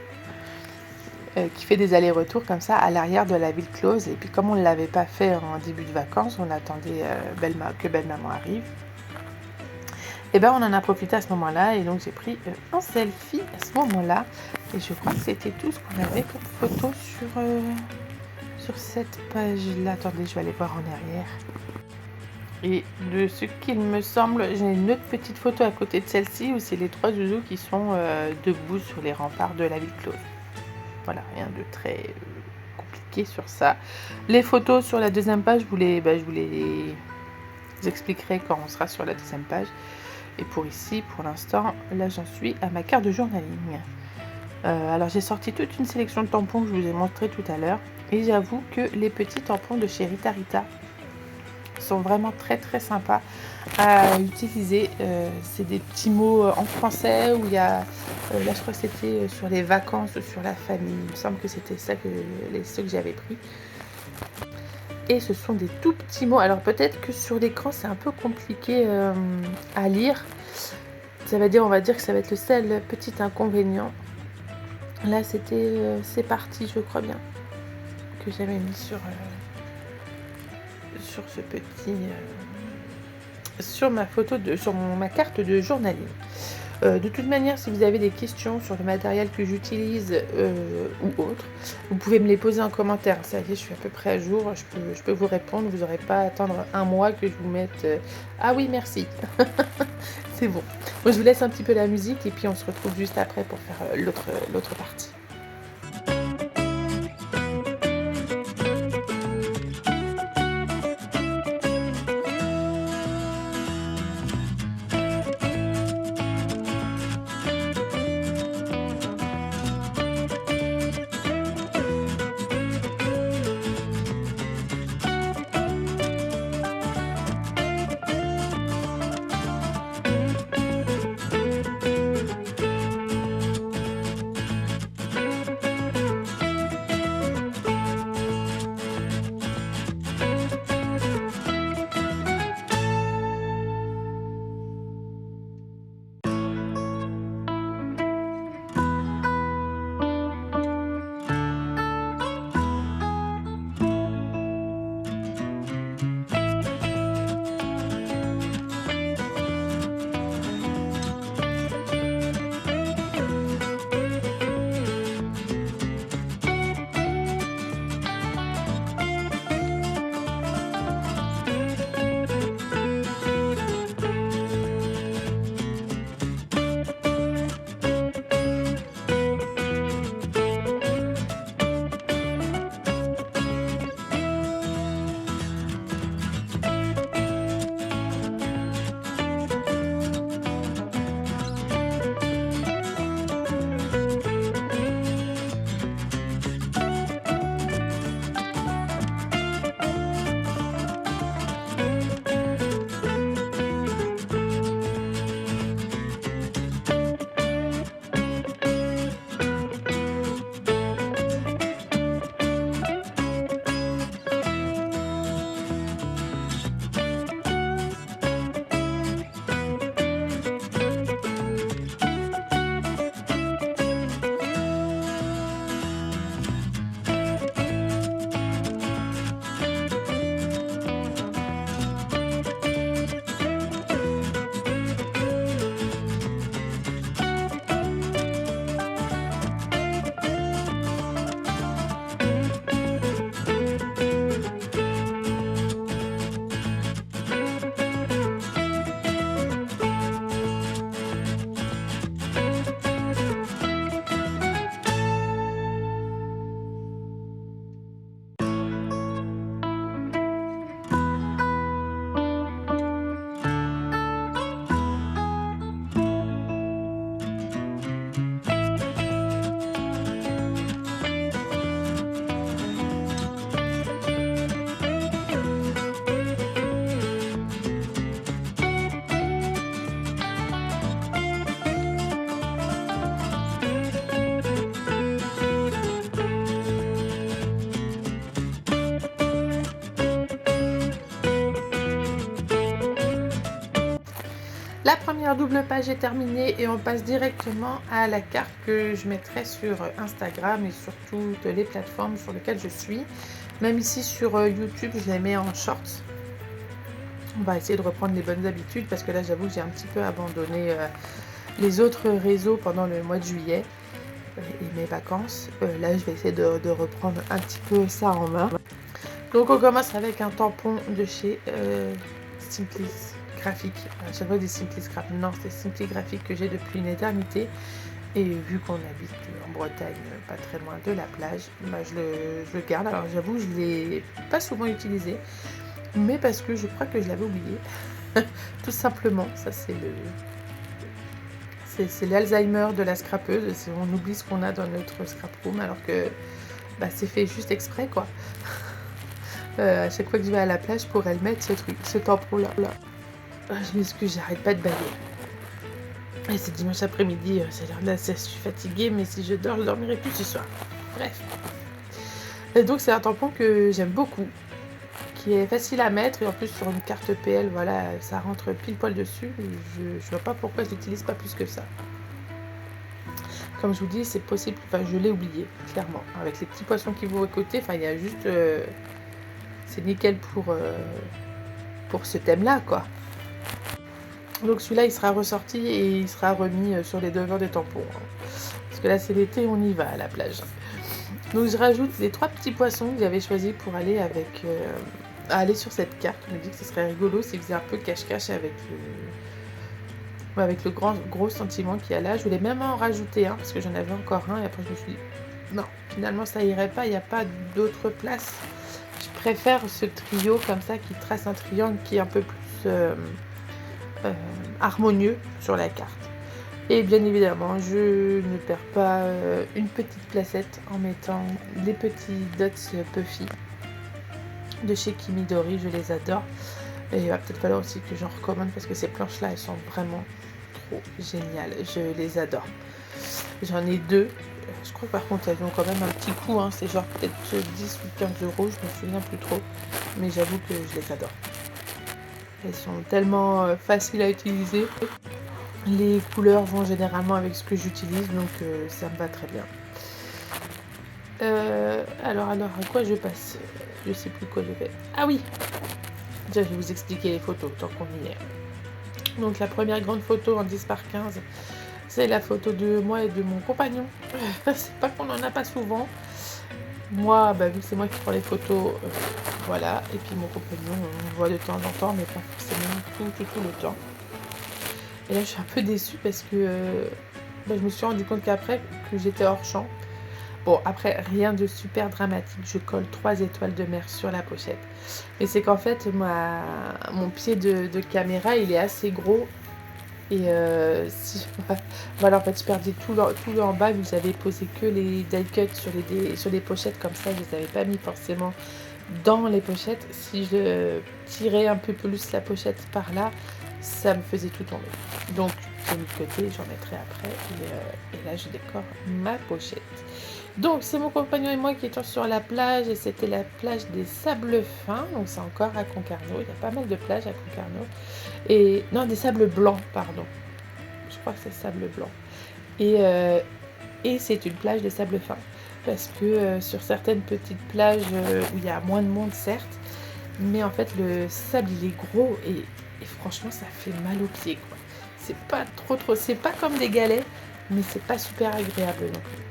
qui fait des allers-retours comme ça à l'arrière de la ville close. Et puis comme on ne l'avait pas fait en début de vacances, on attendait que belle-maman arrive. Et ben on en a profité à ce moment-là et donc j'ai pris un selfie à ce moment-là. Et je crois que c'était tout ce qu'on avait comme photo sur cette page-là. Attendez, je vais aller voir en arrière. Et de ce qu'il me semble, j'ai une autre petite photo à côté de celle-ci où c'est les 3 zouzous qui sont debout sur les remparts de la ville close. Voilà, rien de très compliqué sur ça. Les photos sur la deuxième page, je vous les expliquerai quand on sera sur la deuxième page. Et pour ici, pour l'instant, là j'en suis à ma carte de journaling. Alors j'ai sorti toute une sélection de tampons que je vous ai montré tout à l'heure. Et j'avoue que les petits tampons de chez Rita Rita sont vraiment très très sympas à utiliser. C'est des petits mots en français où il y a, là je crois que c'était sur les vacances ou sur la famille. Il me semble que c'était ça ceux que j'avais pris. Et ce sont des tout petits mots. Alors peut-être que sur l'écran c'est un peu compliqué à lire. Ça va dire, on va dire que ça va être le seul petit inconvénient. Là c'était c'est parti, je crois bien, que j'avais mis sur ce petit sur ma photo sur ma carte de journaling. De toute manière, si vous avez des questions sur le matériel que j'utilise ou autre, vous pouvez me les poser en commentaire. Ça y est, je suis à peu près à jour, je peux vous répondre. Vous n'aurez pas à attendre un mois que je vous mette ah oui, merci. C'est bon. Moi, je vous laisse un petit peu la musique et puis on se retrouve juste après pour faire l'autre partie. La première double page est terminée et on passe directement à la carte que je mettrai sur Instagram et sur toutes les plateformes sur lesquelles je suis. Même ici sur YouTube, je les mets en shorts. On va essayer de reprendre les bonnes habitudes parce que là, j'avoue que j'ai un petit peu abandonné les autres réseaux pendant le mois de juillet et mes vacances. Là, je vais essayer de reprendre un petit peu ça en main. Donc, on commence avec un tampon de chez Simply Graphique. À chaque fois des Simply Scrap. Non, c'est Simply Graphique que j'ai depuis une éternité. Et vu qu'on habite en Bretagne, pas très loin de la plage, bah, je le garde. Alors, j'avoue, je ne l'ai pas souvent utilisé. Mais parce que je crois que je l'avais oublié. Tout simplement, ça c'est l'Alzheimer de la scrapeuse. On oublie ce qu'on a dans notre scrap room alors que bah, c'est fait juste exprès quoi. À chaque fois que je vais à la plage, je pourrais le mettre ce tampon là. Je m'excuse, j'arrête pas de bailler. Et c'est dimanche après-midi, c'est l'heure de la sieste, je suis fatiguée, mais si je dors, je dormirai plus ce soir. Bref. Et donc c'est un tampon que j'aime beaucoup, qui est facile à mettre et en plus sur une carte PL, voilà, ça rentre pile poil dessus. Je vois pas pourquoi je l'utilise pas plus que ça. Comme je vous dis, c'est possible, enfin je l'ai oublié, clairement. Avec les petits poissons qui vont à côté, enfin il y a juste... c'est nickel pour ce thème-là, quoi. Donc celui-là, il sera ressorti et il sera remis sur les devants des tampons. Parce que là, c'est l'été, on y va à la plage. Donc je rajoute les 3 petits poissons que j'avais choisis pour aller aller sur cette carte. Je me dis que ce serait rigolo s'il faisait un peu cache-cache avec le gros sentiment qu'il y a là. Je voulais même en rajouter un parce que j'en avais encore un et après je me suis dit non, finalement ça irait pas, il n'y a pas d'autre place. Je préfère ce trio comme ça qui trace un triangle qui est un peu plus harmonieux sur la carte. Et bien évidemment, je ne perds pas une petite placette en mettant les petits dots Puffy de chez Kimidori, je les adore. Et il va peut-être falloir aussi que j'en recommande parce que ces planches-là, elles sont vraiment trop géniales. Je les adore. J'en ai 2. Je crois que par contre, elles ont quand même un petit coût. Hein. C'est genre peut-être 10 ou 15 euros, je me souviens plus trop. Mais j'avoue que je les adore. Elles sont tellement faciles à utiliser. Les couleurs vont généralement avec ce que j'utilise, donc ça me va très bien. Alors, à quoi je passe? Je sais plus quoi je fais. Ah oui! Déjà, je vais vous expliquer les photos, tant qu'on y est. Donc, la première grande photo en 10 par 15, c'est la photo de moi et de mon compagnon. C'est pas qu'on en a pas souvent. Moi, bah, vu que c'est moi qui prends les photos, voilà. Et puis mon compagnon, on le voit de temps en temps, mais pas forcément tout le temps. Et là, je suis un peu déçue parce que je me suis rendu compte qu'après, que j'étais hors champ. Bon, après, rien de super dramatique. Je colle 3 étoiles de mer sur la pochette. Mais c'est qu'en fait, mon pied de caméra, il est assez gros. Et voilà, en fait, je perdais tout le en bas. Vous avez posé que les die cuts sur les pochettes comme ça. Je les avais pas mis forcément dans les pochettes. Si je tirais un peu plus la pochette par là, ça me faisait tout tomber. Donc, de l'autre côté, j'en mettrai après. Et là, je décore ma pochette. Donc, c'est mon compagnon et moi qui étions sur la plage. Et c'était la plage des Sables Fins. Donc, c'est encore à Concarneau. Il y a pas mal de plages à Concarneau. Et non, des sables blancs, pardon. Je crois que c'est sable blanc. Et c'est une plage de sable fin. Parce que sur certaines petites plages où il y a moins de monde, certes, mais en fait, le sable, il est gros et franchement, ça fait mal aux pieds, quoi. C'est pas trop... C'est pas comme des galets, mais c'est pas super agréable non plus.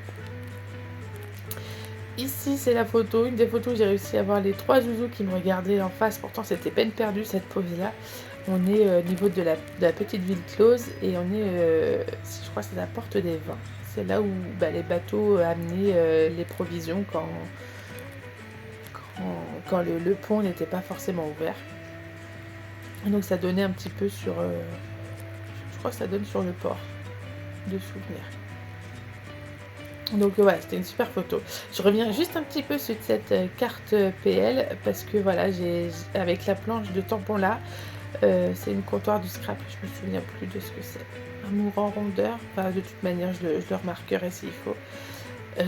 Ici, c'est la photo, une des photos où j'ai réussi à voir les 3 zouzous qui me regardaient en face. Pourtant, c'était peine perdue, cette pose-là. On est au niveau de la petite ville close et on est, je crois que c'est la porte des vins. C'est là où les bateaux amenaient les provisions quand le pont n'était pas forcément ouvert. Et donc ça donnait un petit peu sur... je crois que ça donne sur le port de souvenirs. Donc voilà, c'était une super photo. Je reviens juste un petit peu sur cette carte PL parce que voilà, avec la planche de tampon là, c'est une comptoir du scrap, je me souviens plus de ce que c'est. Un mur en rondeur, enfin, de toute manière je le remarquerai s'il faut.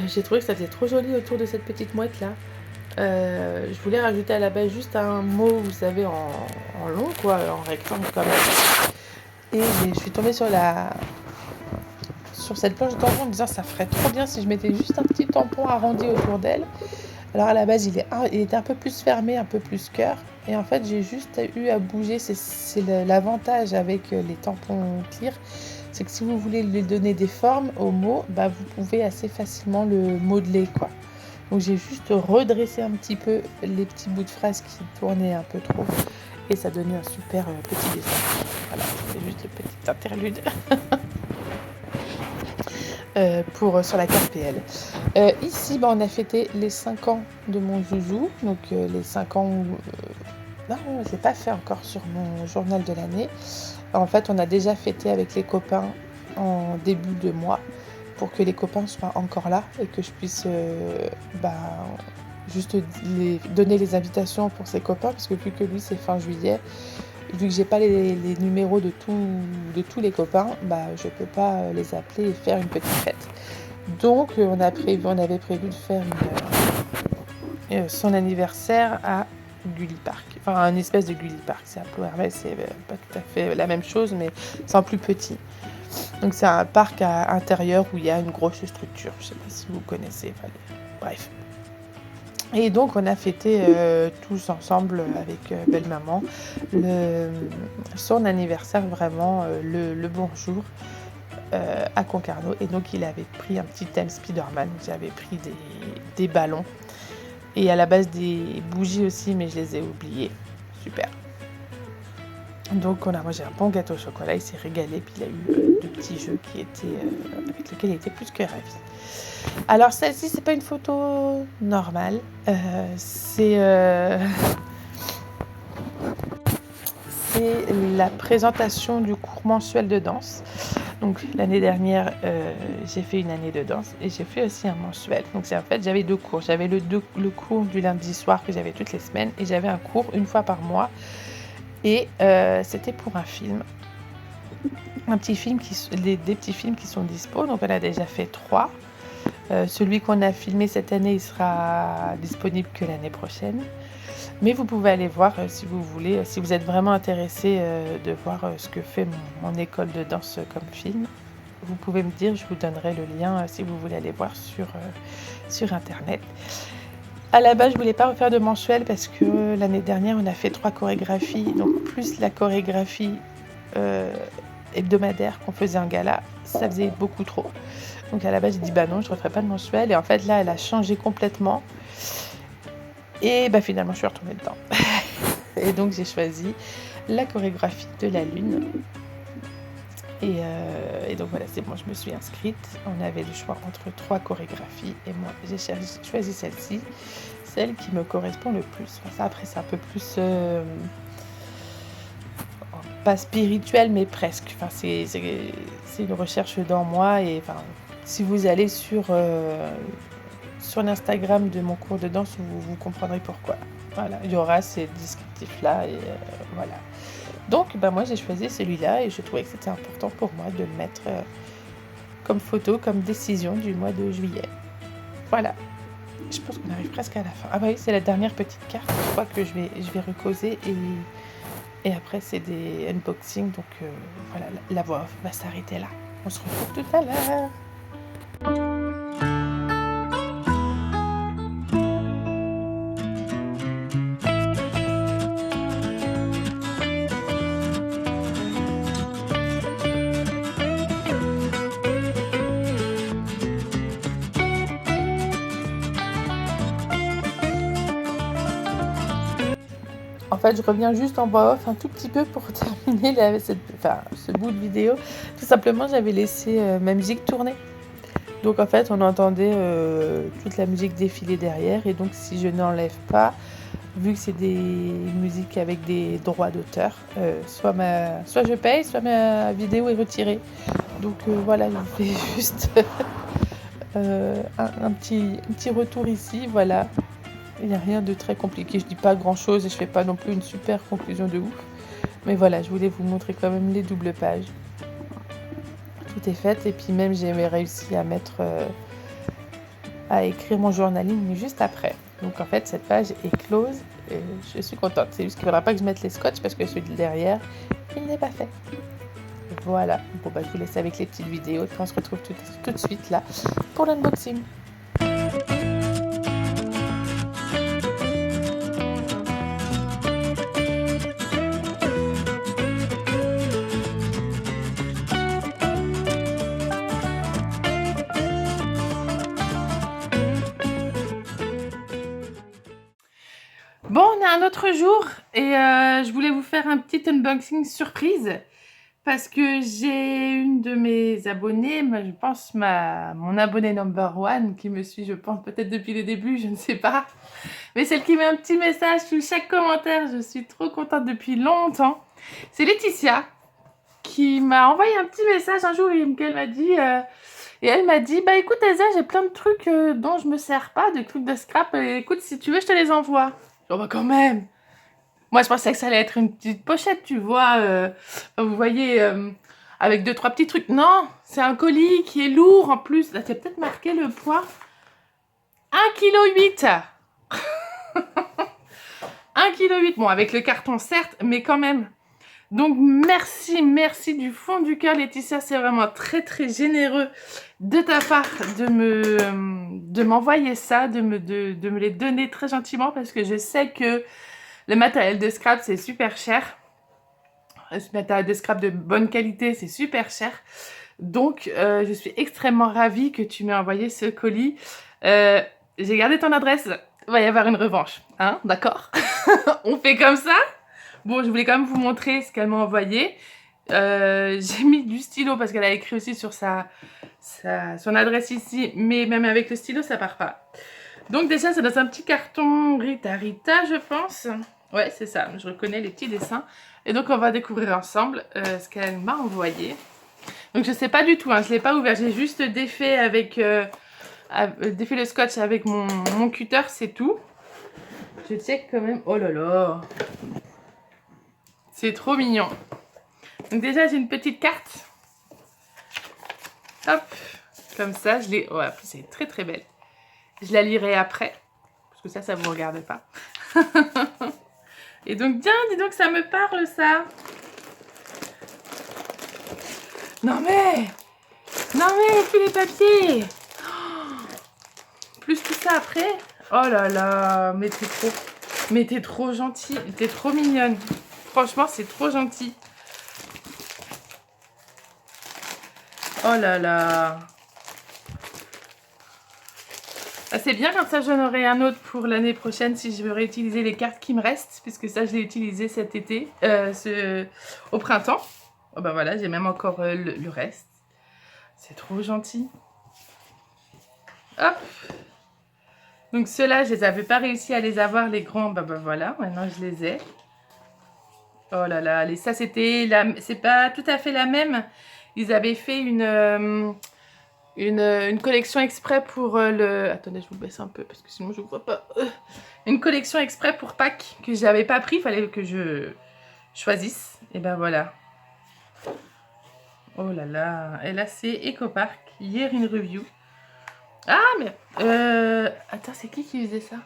J'ai trouvé que ça faisait trop joli autour de cette petite mouette là. Je voulais rajouter à la base juste un mot, vous savez, en long quoi, en rectangle comme ça. Et je suis tombée sur cette planche de tampon en me disant ça ferait trop bien si je mettais juste un petit tampon arrondi autour d'elle. Alors à la base il était un peu plus fermé, un peu plus cœur. Et en fait j'ai juste eu à bouger. C'est l'avantage avec les tampons clear. C'est que si vous voulez lui donner des formes au mot, bah, vous pouvez assez facilement le modeler, quoi. Donc j'ai juste redressé un petit peu les petits bouts de phrases qui tournaient un peu trop. Et ça donnait un super petit dessin. Voilà, c'était juste une petite interlude. Sur la carte PL. Ici, on a fêté les 5 ans de mon zouzou. Donc les 5 ans où... non, je l'ai pas fait encore sur mon journal de l'année. En fait, on a déjà fêté avec les copains en début de mois pour que les copains soient encore là et que je puisse juste donner les invitations pour ses copains, parce que vu que lui c'est fin juillet, vu que j'ai pas les numéros de tous les copains, je peux pas les appeler et faire une petite fête. Donc on avait prévu de faire son anniversaire à Gulli Park, enfin un espèce de Gulli Park, c'est à Plouermel, c'est pas tout à fait la même chose, mais c'est en plus petit. Donc c'est un parc intérieur où il y a une grosse structure, je sais pas si vous connaissez, bref. Et donc on a fêté tous ensemble avec belle-maman son anniversaire, vraiment le bonjour à Concarneau. Et donc il avait pris un petit thème Spider-Man, j'avais pris des ballons et à la base des bougies aussi, mais je les ai oubliées. Super. Donc on a mangé un bon gâteau au chocolat, il s'est régalé, puis il a eu de petits jeux avec lesquels il était plus que ravi. Alors celle-ci, c'est pas une photo normale, c'est la présentation du cours mensuel de danse. Donc l'année dernière, j'ai fait une année de danse et j'ai fait aussi un mensuel. Donc en fait, j'avais 2 cours. J'avais le cours du lundi soir que j'avais toutes les semaines et j'avais un cours une fois par mois. Et c'était pour un film. Des petits films qui sont dispo. Donc on a déjà fait 3. Celui qu'on a filmé cette année, il sera disponible que l'année prochaine. Mais vous pouvez aller voir si vous voulez, si vous êtes vraiment intéressé de voir ce que fait mon école de danse comme film. Vous pouvez me dire, je vous donnerai le lien si vous voulez aller voir sur internet. À la base, je voulais pas refaire de mensuel parce que l'année dernière, on a fait 3 chorégraphies, donc plus la chorégraphie hebdomadaire qu'on faisait en gala, ça faisait beaucoup trop. Donc à la base, j'ai dit non, je ne referai pas de mensuel. Et en fait, là, elle a changé complètement. Et finalement, je suis retournée dedans. Et donc, j'ai choisi la chorégraphie de la lune. Et donc voilà, c'est bon, je me suis inscrite. On avait le choix entre 3 chorégraphies. Et moi, j'ai choisi celle-ci, celle qui me correspond le plus. Enfin, après, c'est un peu plus... pas spirituel, mais presque. Enfin, c'est une recherche dans moi. Et si vous allez sur l'Instagram de mon cours de danse, vous comprendrez pourquoi. Voilà, il y aura ces descriptifs-là. Et voilà. Donc, moi, j'ai choisi celui-là et je trouvais que c'était important pour moi de le mettre comme photo, comme décision du mois de juillet. Voilà. Je pense qu'on arrive presque à la fin. Ah oui, c'est la dernière petite carte. Je crois que je vais recauser et après, c'est des unboxings. Donc, voilà, la voix off va s'arrêter là. On se retrouve tout à l'heure. En fait, je reviens juste en voix off un tout petit peu pour terminer ce bout de vidéo. Tout simplement, j'avais laissé ma musique tourner. Donc en fait, on entendait toute la musique défiler derrière. Et donc, si je n'enlève pas, vu que c'est des musiques avec des droits d'auteur, soit je paye, soit ma vidéo est retirée. Donc voilà, je fais juste un petit retour ici. Voilà. Il n'y a rien de très compliqué, je dis pas grand chose et je fais pas non plus une super conclusion de ouf. Mais voilà, je voulais vous montrer quand même les doubles pages. Tout est fait et puis même j'ai réussi à écrire mon journaling juste après. Donc en fait cette page est close et je suis contente. C'est juste qu'il ne faudra pas que je mette les scotch parce que celui de derrière, il n'est pas fait. Voilà, bon bah je vous laisse avec les petites vidéos et puis on se retrouve tout de suite là pour l'unboxing. Bon, on est un autre jour et je voulais vous faire un petit unboxing surprise parce que j'ai une de mes abonnées, je pense mon abonnée number one qui me suit, je pense peut-être depuis le début, je ne sais pas, mais celle qui met un petit message sous chaque commentaire, je suis trop contente depuis longtemps. C'est Laetitia qui m'a envoyé un petit message un jour et elle m'a dit bah écoute Elsa, j'ai plein de trucs dont je me sers pas, de trucs de scrap, écoute si tu veux je te les envoie. Oh bah quand même. Moi je pensais que ça allait être une petite pochette, tu vois, vous voyez, avec 2-3 petits trucs. Non, c'est un colis qui est lourd en plus. Là c'est peut-être marqué le poids. 1,8 kg. 1,8 kg. Bon avec le carton certes, mais quand même. Donc merci du fond du cœur Laetitia, c'est vraiment très généreux de ta part de m'envoyer ça, de me les donner très gentiment parce que je sais que le matériel de scrap c'est super cher. Le matériel de scrap de bonne qualité c'est super cher. Donc je suis extrêmement ravie que tu m'aies envoyé ce colis. J'ai gardé ton adresse, il va y avoir une revanche, hein, d'accord? On fait comme ça? Bon, je voulais quand même vous montrer ce qu'elle m'a envoyé. J'ai mis du stylo parce qu'elle a écrit aussi sur son adresse ici, mais même avec le stylo, ça part pas. Donc déjà, c'est dans un petit carton Rita Rita, je pense. Ouais, c'est ça, je reconnais les petits dessins. Et donc, on va découvrir ensemble ce qu'elle m'a envoyé. Donc, je sais pas du tout, hein, je l'ai pas ouvert. J'ai juste défait défait le scotch avec mon cutter, c'est tout. Je check quand même. Oh là là! C'est trop mignon. Donc déjà, j'ai une petite carte. Hop, comme ça, je l'ai... Ouais, c'est très belle. Je la lirai après, parce que ça vous regarde pas. Et donc, tiens, dis donc, ça me parle, ça. Non mais, puis les papiers. Oh, plus tout ça après. Oh là là, mais t'es trop gentille, t'es trop mignonne. Franchement, c'est trop gentil. Oh là là. Ah, c'est bien, comme ça j'en aurai un autre pour l'année prochaine si je veux réutiliser les cartes qui me restent, puisque ça je l'ai utilisé cet été, au printemps. Oh bah voilà, j'ai même encore le reste. C'est trop gentil. Hop. Donc ceux-là, je les avais pas réussi à les avoir, les grands. Bah voilà, maintenant je les ai. Oh là là, ça c'était c'est pas tout à fait la même. Ils avaient fait une collection exprès pour le... Attendez, je vous baisse un peu parce que sinon je ne vois pas. Une collection exprès pour Pâques que j'avais pas pris, il fallait que je choisisse. Et ben voilà. Oh là là. Et là c'est EcoPark. Hier une review. Ah mais... Attends, c'est qui faisait ça?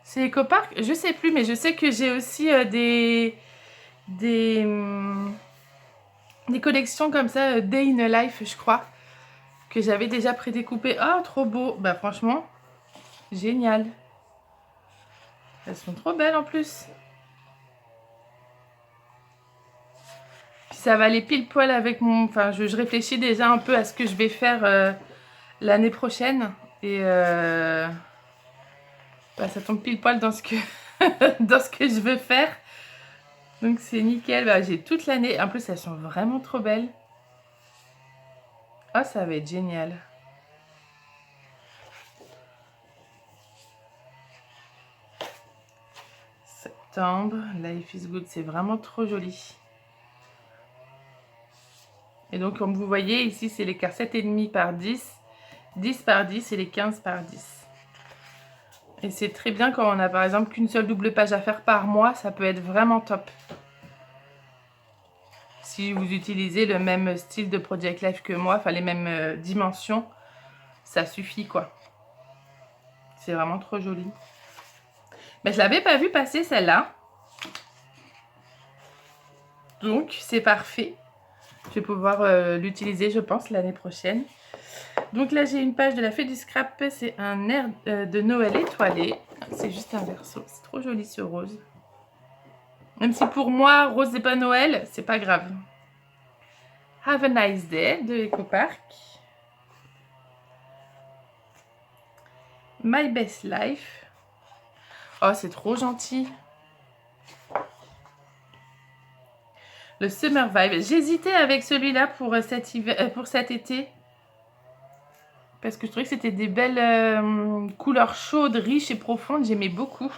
C'est EcoPark? Je sais plus, mais je sais que j'ai aussi des collections comme ça, Day in a Life, je crois, que j'avais déjà prédécoupé. Oh, trop beau. Bah franchement, génial. Elles sont trop belles en plus. Puis ça va aller pile poil avec mon... Enfin, je réfléchis déjà un peu à ce que je vais faire l'année prochaine. Et bah, ça tombe pile poil dans ce que, dans ce que je veux faire. Donc c'est nickel. Bah, j'ai toute l'année. En plus, elles sont vraiment trop belles. Oh, ça va être génial. Septembre, Life is Good, c'est vraiment trop joli. Et donc, comme vous voyez, ici, c'est les cartes 7,5 par 10, 10 par 10 et les 15 par 10. Et c'est très bien quand on a, par exemple, qu'une seule double page à faire par mois, ça peut être vraiment top. Si vous utilisez le même style de Project Life que moi, enfin les mêmes dimensions, ça suffit, quoi. C'est vraiment trop joli. Mais je l'avais pas vu passer, celle-là. Donc, c'est parfait. Je vais pouvoir l'utiliser, je pense, l'année prochaine. Donc là, j'ai une page de la Fée du Scrap. C'est un air de Noël étoilé. C'est juste un verso. C'est trop joli ce rose. Même si pour moi, rose c'est pas Noël, c'est pas grave. Have a nice day de Ecopark. My Best Life. Oh, c'est trop gentil. Le Summer Vibe. J'hésitais avec celui-là pour cet été. Parce que je trouvais que c'était des belles couleurs chaudes, riches et profondes. J'aimais beaucoup.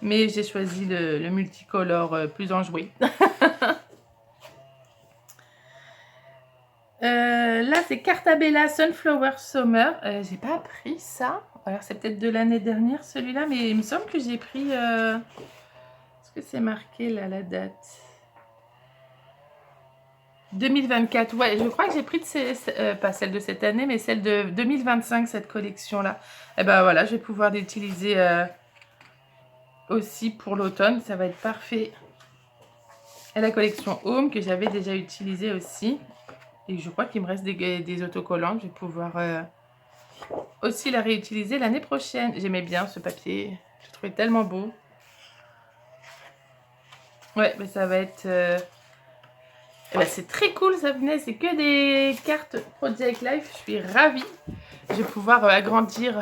Mais j'ai choisi le multicolore plus enjoué. Là, c'est Cartabella Sunflower Summer. J'ai pas pris ça. Alors, c'est peut-être de l'année dernière, celui-là. Mais il me semble que j'ai pris... Est-ce que c'est marqué, là, la date 2024. Ouais, je crois que j'ai pris pas celle de cette année, mais celle de 2025, cette collection-là. Et ben voilà, je vais pouvoir l'utiliser aussi pour l'automne. Ça va être parfait. Et la collection Home, que j'avais déjà utilisée aussi. Et je crois qu'il me reste des autocollants. Je vais pouvoir aussi la réutiliser l'année prochaine. J'aimais bien ce papier. Je le trouvais tellement beau. Ouais, mais ça va être... Eh ben, c'est très cool, ça venait. C'est que des cartes Project Life. Je suis ravie. Je vais pouvoir agrandir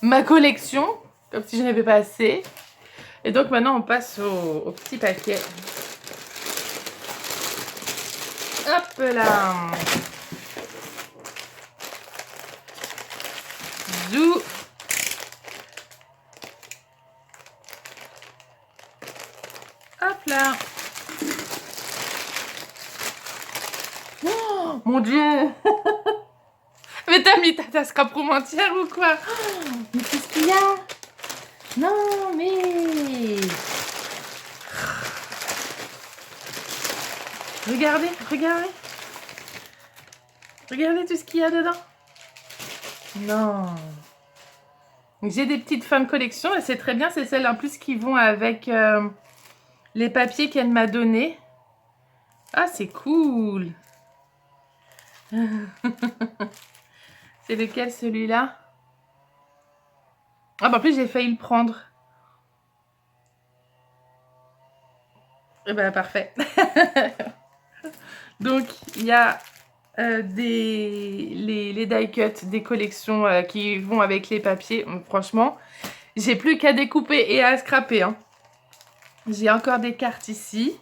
ma collection. Comme si je n'avais pas assez. Et donc maintenant, on passe au petit paquet. Hop là. Zou. Hop là. Oh, mon Dieu. Mais t'as mis ta scrap room entière ou quoi? Oh, mais qu'est-ce qu'il y a? Non, mais... Regardez, regardez. Regardez tout ce qu'il y a dedans. Non. J'ai des petites fins de collection et c'est très bien. C'est celles en plus qui vont avec les papiers qu'elle m'a donnés. Ah, c'est cool. C'est lequel, celui-là? Ah, bah, en plus, j'ai failli le prendre. Eh ben, parfait. Donc, il y a les die cuts des collections qui vont avec les papiers. Donc, franchement, j'ai plus qu'à découper et à scraper. Hein. J'ai encore des cartes ici.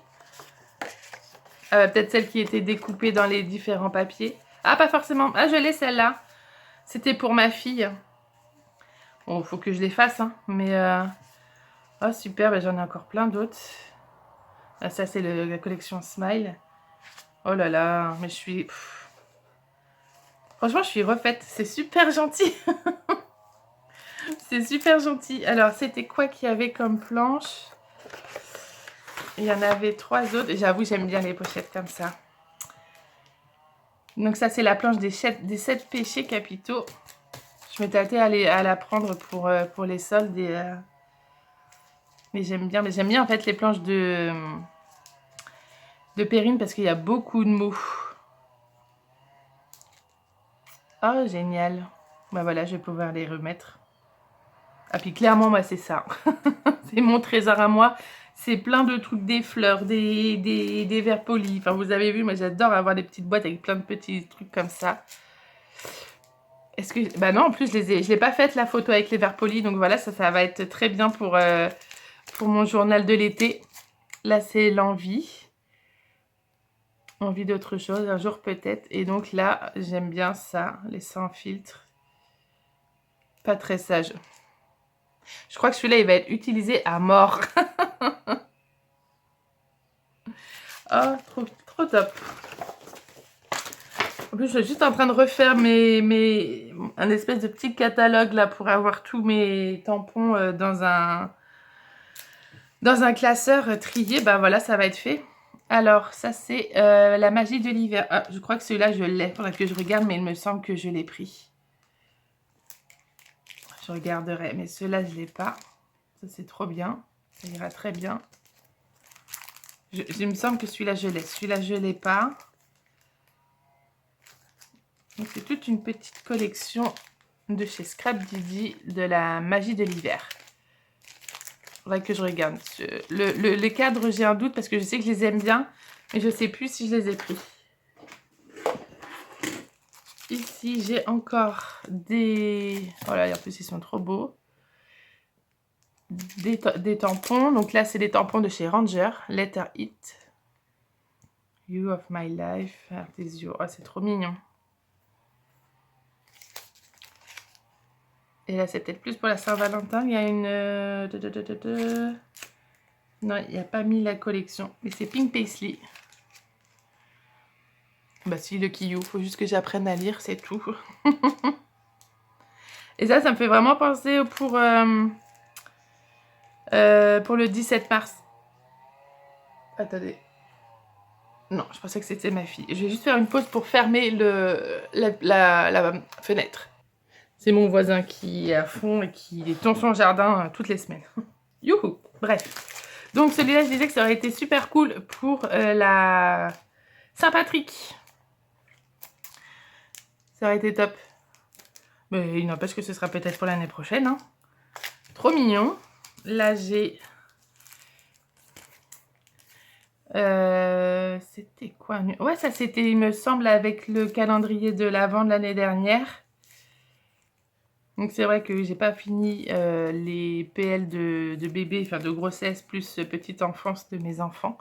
Peut-être celles qui étaient découpées dans les différents papiers. Ah, pas forcément. Ah, je l'ai celle-là. C'était pour ma fille. Bon, faut que je les fasse. Hein. Mais, oh, super. Ben, j'en ai encore plein d'autres. Ah, ça, c'est la collection Smile. Oh là là. Mais je suis... Franchement, je suis refaite. C'est super gentil. C'est super gentil. Alors, c'était quoi qu'il y avait comme planche? Il y en avait 3 autres. J'avoue, j'aime bien les pochettes comme ça. Donc ça, c'est la planche des 7 péchés capitaux. Je m'étais hâtée à la prendre pour les soldes. Mais j'aime bien. Mais j'aime bien en fait les planches de Perrine parce qu'il y a beaucoup de mots. Oh, génial. Bah voilà, je vais pouvoir les remettre. Ah, puis clairement, moi, c'est ça. C'est mon trésor à moi. C'est plein de trucs, des fleurs, des verres polis. Enfin, vous avez vu, moi, j'adore avoir des petites boîtes avec plein de petits trucs comme ça. Est-ce que... Bah non, en plus, je l'ai pas faite, la photo avec les verres polis. Donc voilà, ça va être très bien pour mon journal de l'été. Là, c'est l'envie. Envie d'autre chose, un jour peut-être. Et donc là, j'aime bien ça, les sans filtre. Pas très sage. Je crois que celui-là, il va être utilisé à mort. Oh, trop top. En plus, je suis juste en train de refaire un espèce de petit catalogue là pour avoir tous mes tampons dans un classeur trié. Bah voilà, ça va être fait. Alors, ça c'est la magie de l'hiver. Ah, je crois que celui-là, je l'ai. Il faudrait que je regarde, mais il me semble que je l'ai pris. Je regarderai, mais ceux-là, je ne l'ai pas. Ça, c'est trop bien. Ça ira très bien. Il me semble que celui-là, je l'ai. Celui-là, je ne l'ai pas. Donc, c'est toute une petite collection de chez Scrap Didi de la magie de l'hiver. Il faudrait que je regarde. Les cadres, j'ai un doute parce que je sais que je les aime bien, mais je ne sais plus si je les ai pris. Ici, j'ai encore des... Oh là, en plus, ils sont trop beaux. Des tampons. Donc là, c'est des tampons de chez Ranger. Letter It. You of my life. Ah, tes yeux. Oh, c'est trop mignon. Et là, c'est peut-être plus pour la Saint-Valentin. Il y a une... Non, il n'y a pas mis la collection. Mais c'est Pink Paisley. Bah si, le Kiyou. Faut juste que j'apprenne à lire, c'est tout. Et ça me fait vraiment penser pour le 17 mars. Attendez. Non, je pensais que c'était ma fille. Je vais juste faire une pause pour fermer la fenêtre. C'est mon voisin qui est à fond et qui est dans son jardin toutes les semaines. Youhou. Bref. Donc celui-là, je disais que ça aurait été super cool pour la Saint-Patrick. Ça aurait été top. Mais il n'empêche que ce sera peut-être pour l'année prochaine. Hein. Trop mignon. Là, j'ai... c'était quoi? Ouais, ça c'était, il me semble, avec le calendrier de l'Avent de l'année dernière. Donc c'est vrai que j'ai pas fini les PL de bébé, enfin de grossesse, plus petite enfance de mes enfants.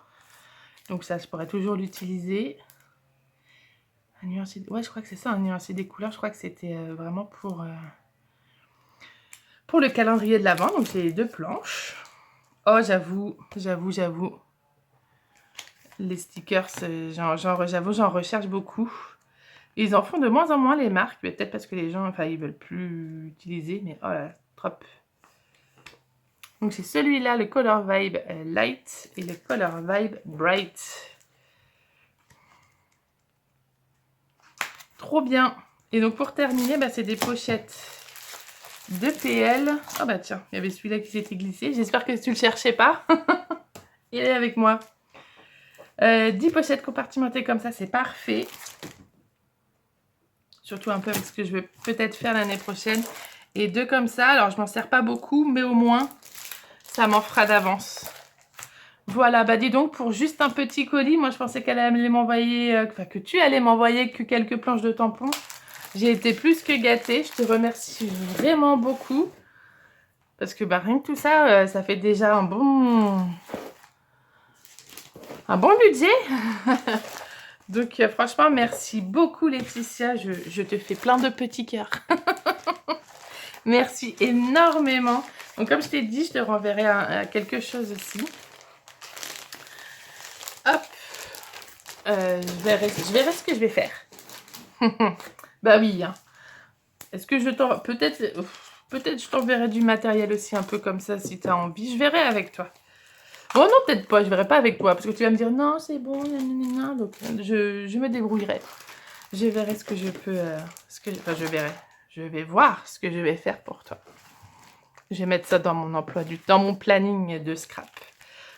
Donc ça, je pourrais toujours l'utiliser. Ouais, je crois que c'est ça, un nuancier des couleurs. Je crois que c'était vraiment pour le calendrier de l'Avent. Donc c'est 2 planches. Oh, j'avoue. Les stickers, j'avoue, j'en recherche beaucoup. Ils en font de moins en moins les marques, peut-être parce que les gens, enfin, ils veulent plus utiliser, mais oh là, trop. Donc c'est celui-là, le Color Vibe Light et le Color Vibe Bright. Trop bien. Et donc pour terminer, bah, c'est des pochettes de PL. Oh bah tiens, il y avait celui-là qui s'était glissé. J'espère que tu le cherchais pas. Il est avec moi. 10 pochettes compartimentées comme ça, c'est parfait. Surtout un peu avec ce que je vais peut-être faire l'année prochaine. Et 2 comme ça. Alors, je m'en sers pas beaucoup, mais au moins, ça m'en fera d'avance. Voilà, bah dis donc, pour juste un petit colis, moi je pensais qu'elle allait m'envoyer, que tu allais m'envoyer que quelques planches de tampons. J'ai été plus que gâtée. Je te remercie vraiment beaucoup. Parce que bah, rien que tout ça, ça fait déjà un bon budget. Donc franchement, merci beaucoup Laetitia. Je te fais plein de petits cœurs. Merci énormément. Donc comme je t'ai dit, je te renverrai quelque chose aussi. Hop. Je verrai ce que je vais faire. Bah oui. Hein. Est-ce que je t'en... Peut-être je t'enverrai du matériel aussi un peu comme ça si tu as envie. Je verrai avec toi. Bon non, peut-être pas. Je verrai pas avec toi. Parce que tu vas me dire non, c'est bon. Nanana. Donc je me débrouillerai. Je verrai ce que je peux... Enfin, je verrai. Je vais voir ce que je vais faire pour toi. Je vais mettre ça dans mon emploi dans mon planning de scrap.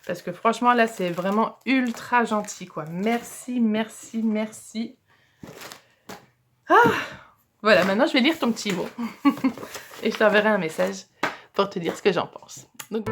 Parce que franchement, là, c'est vraiment ultra gentil, quoi. Merci, merci, merci. Ah! Voilà, maintenant, je vais lire ton petit mot. Et je t'enverrai un message pour te dire ce que j'en pense. Donc...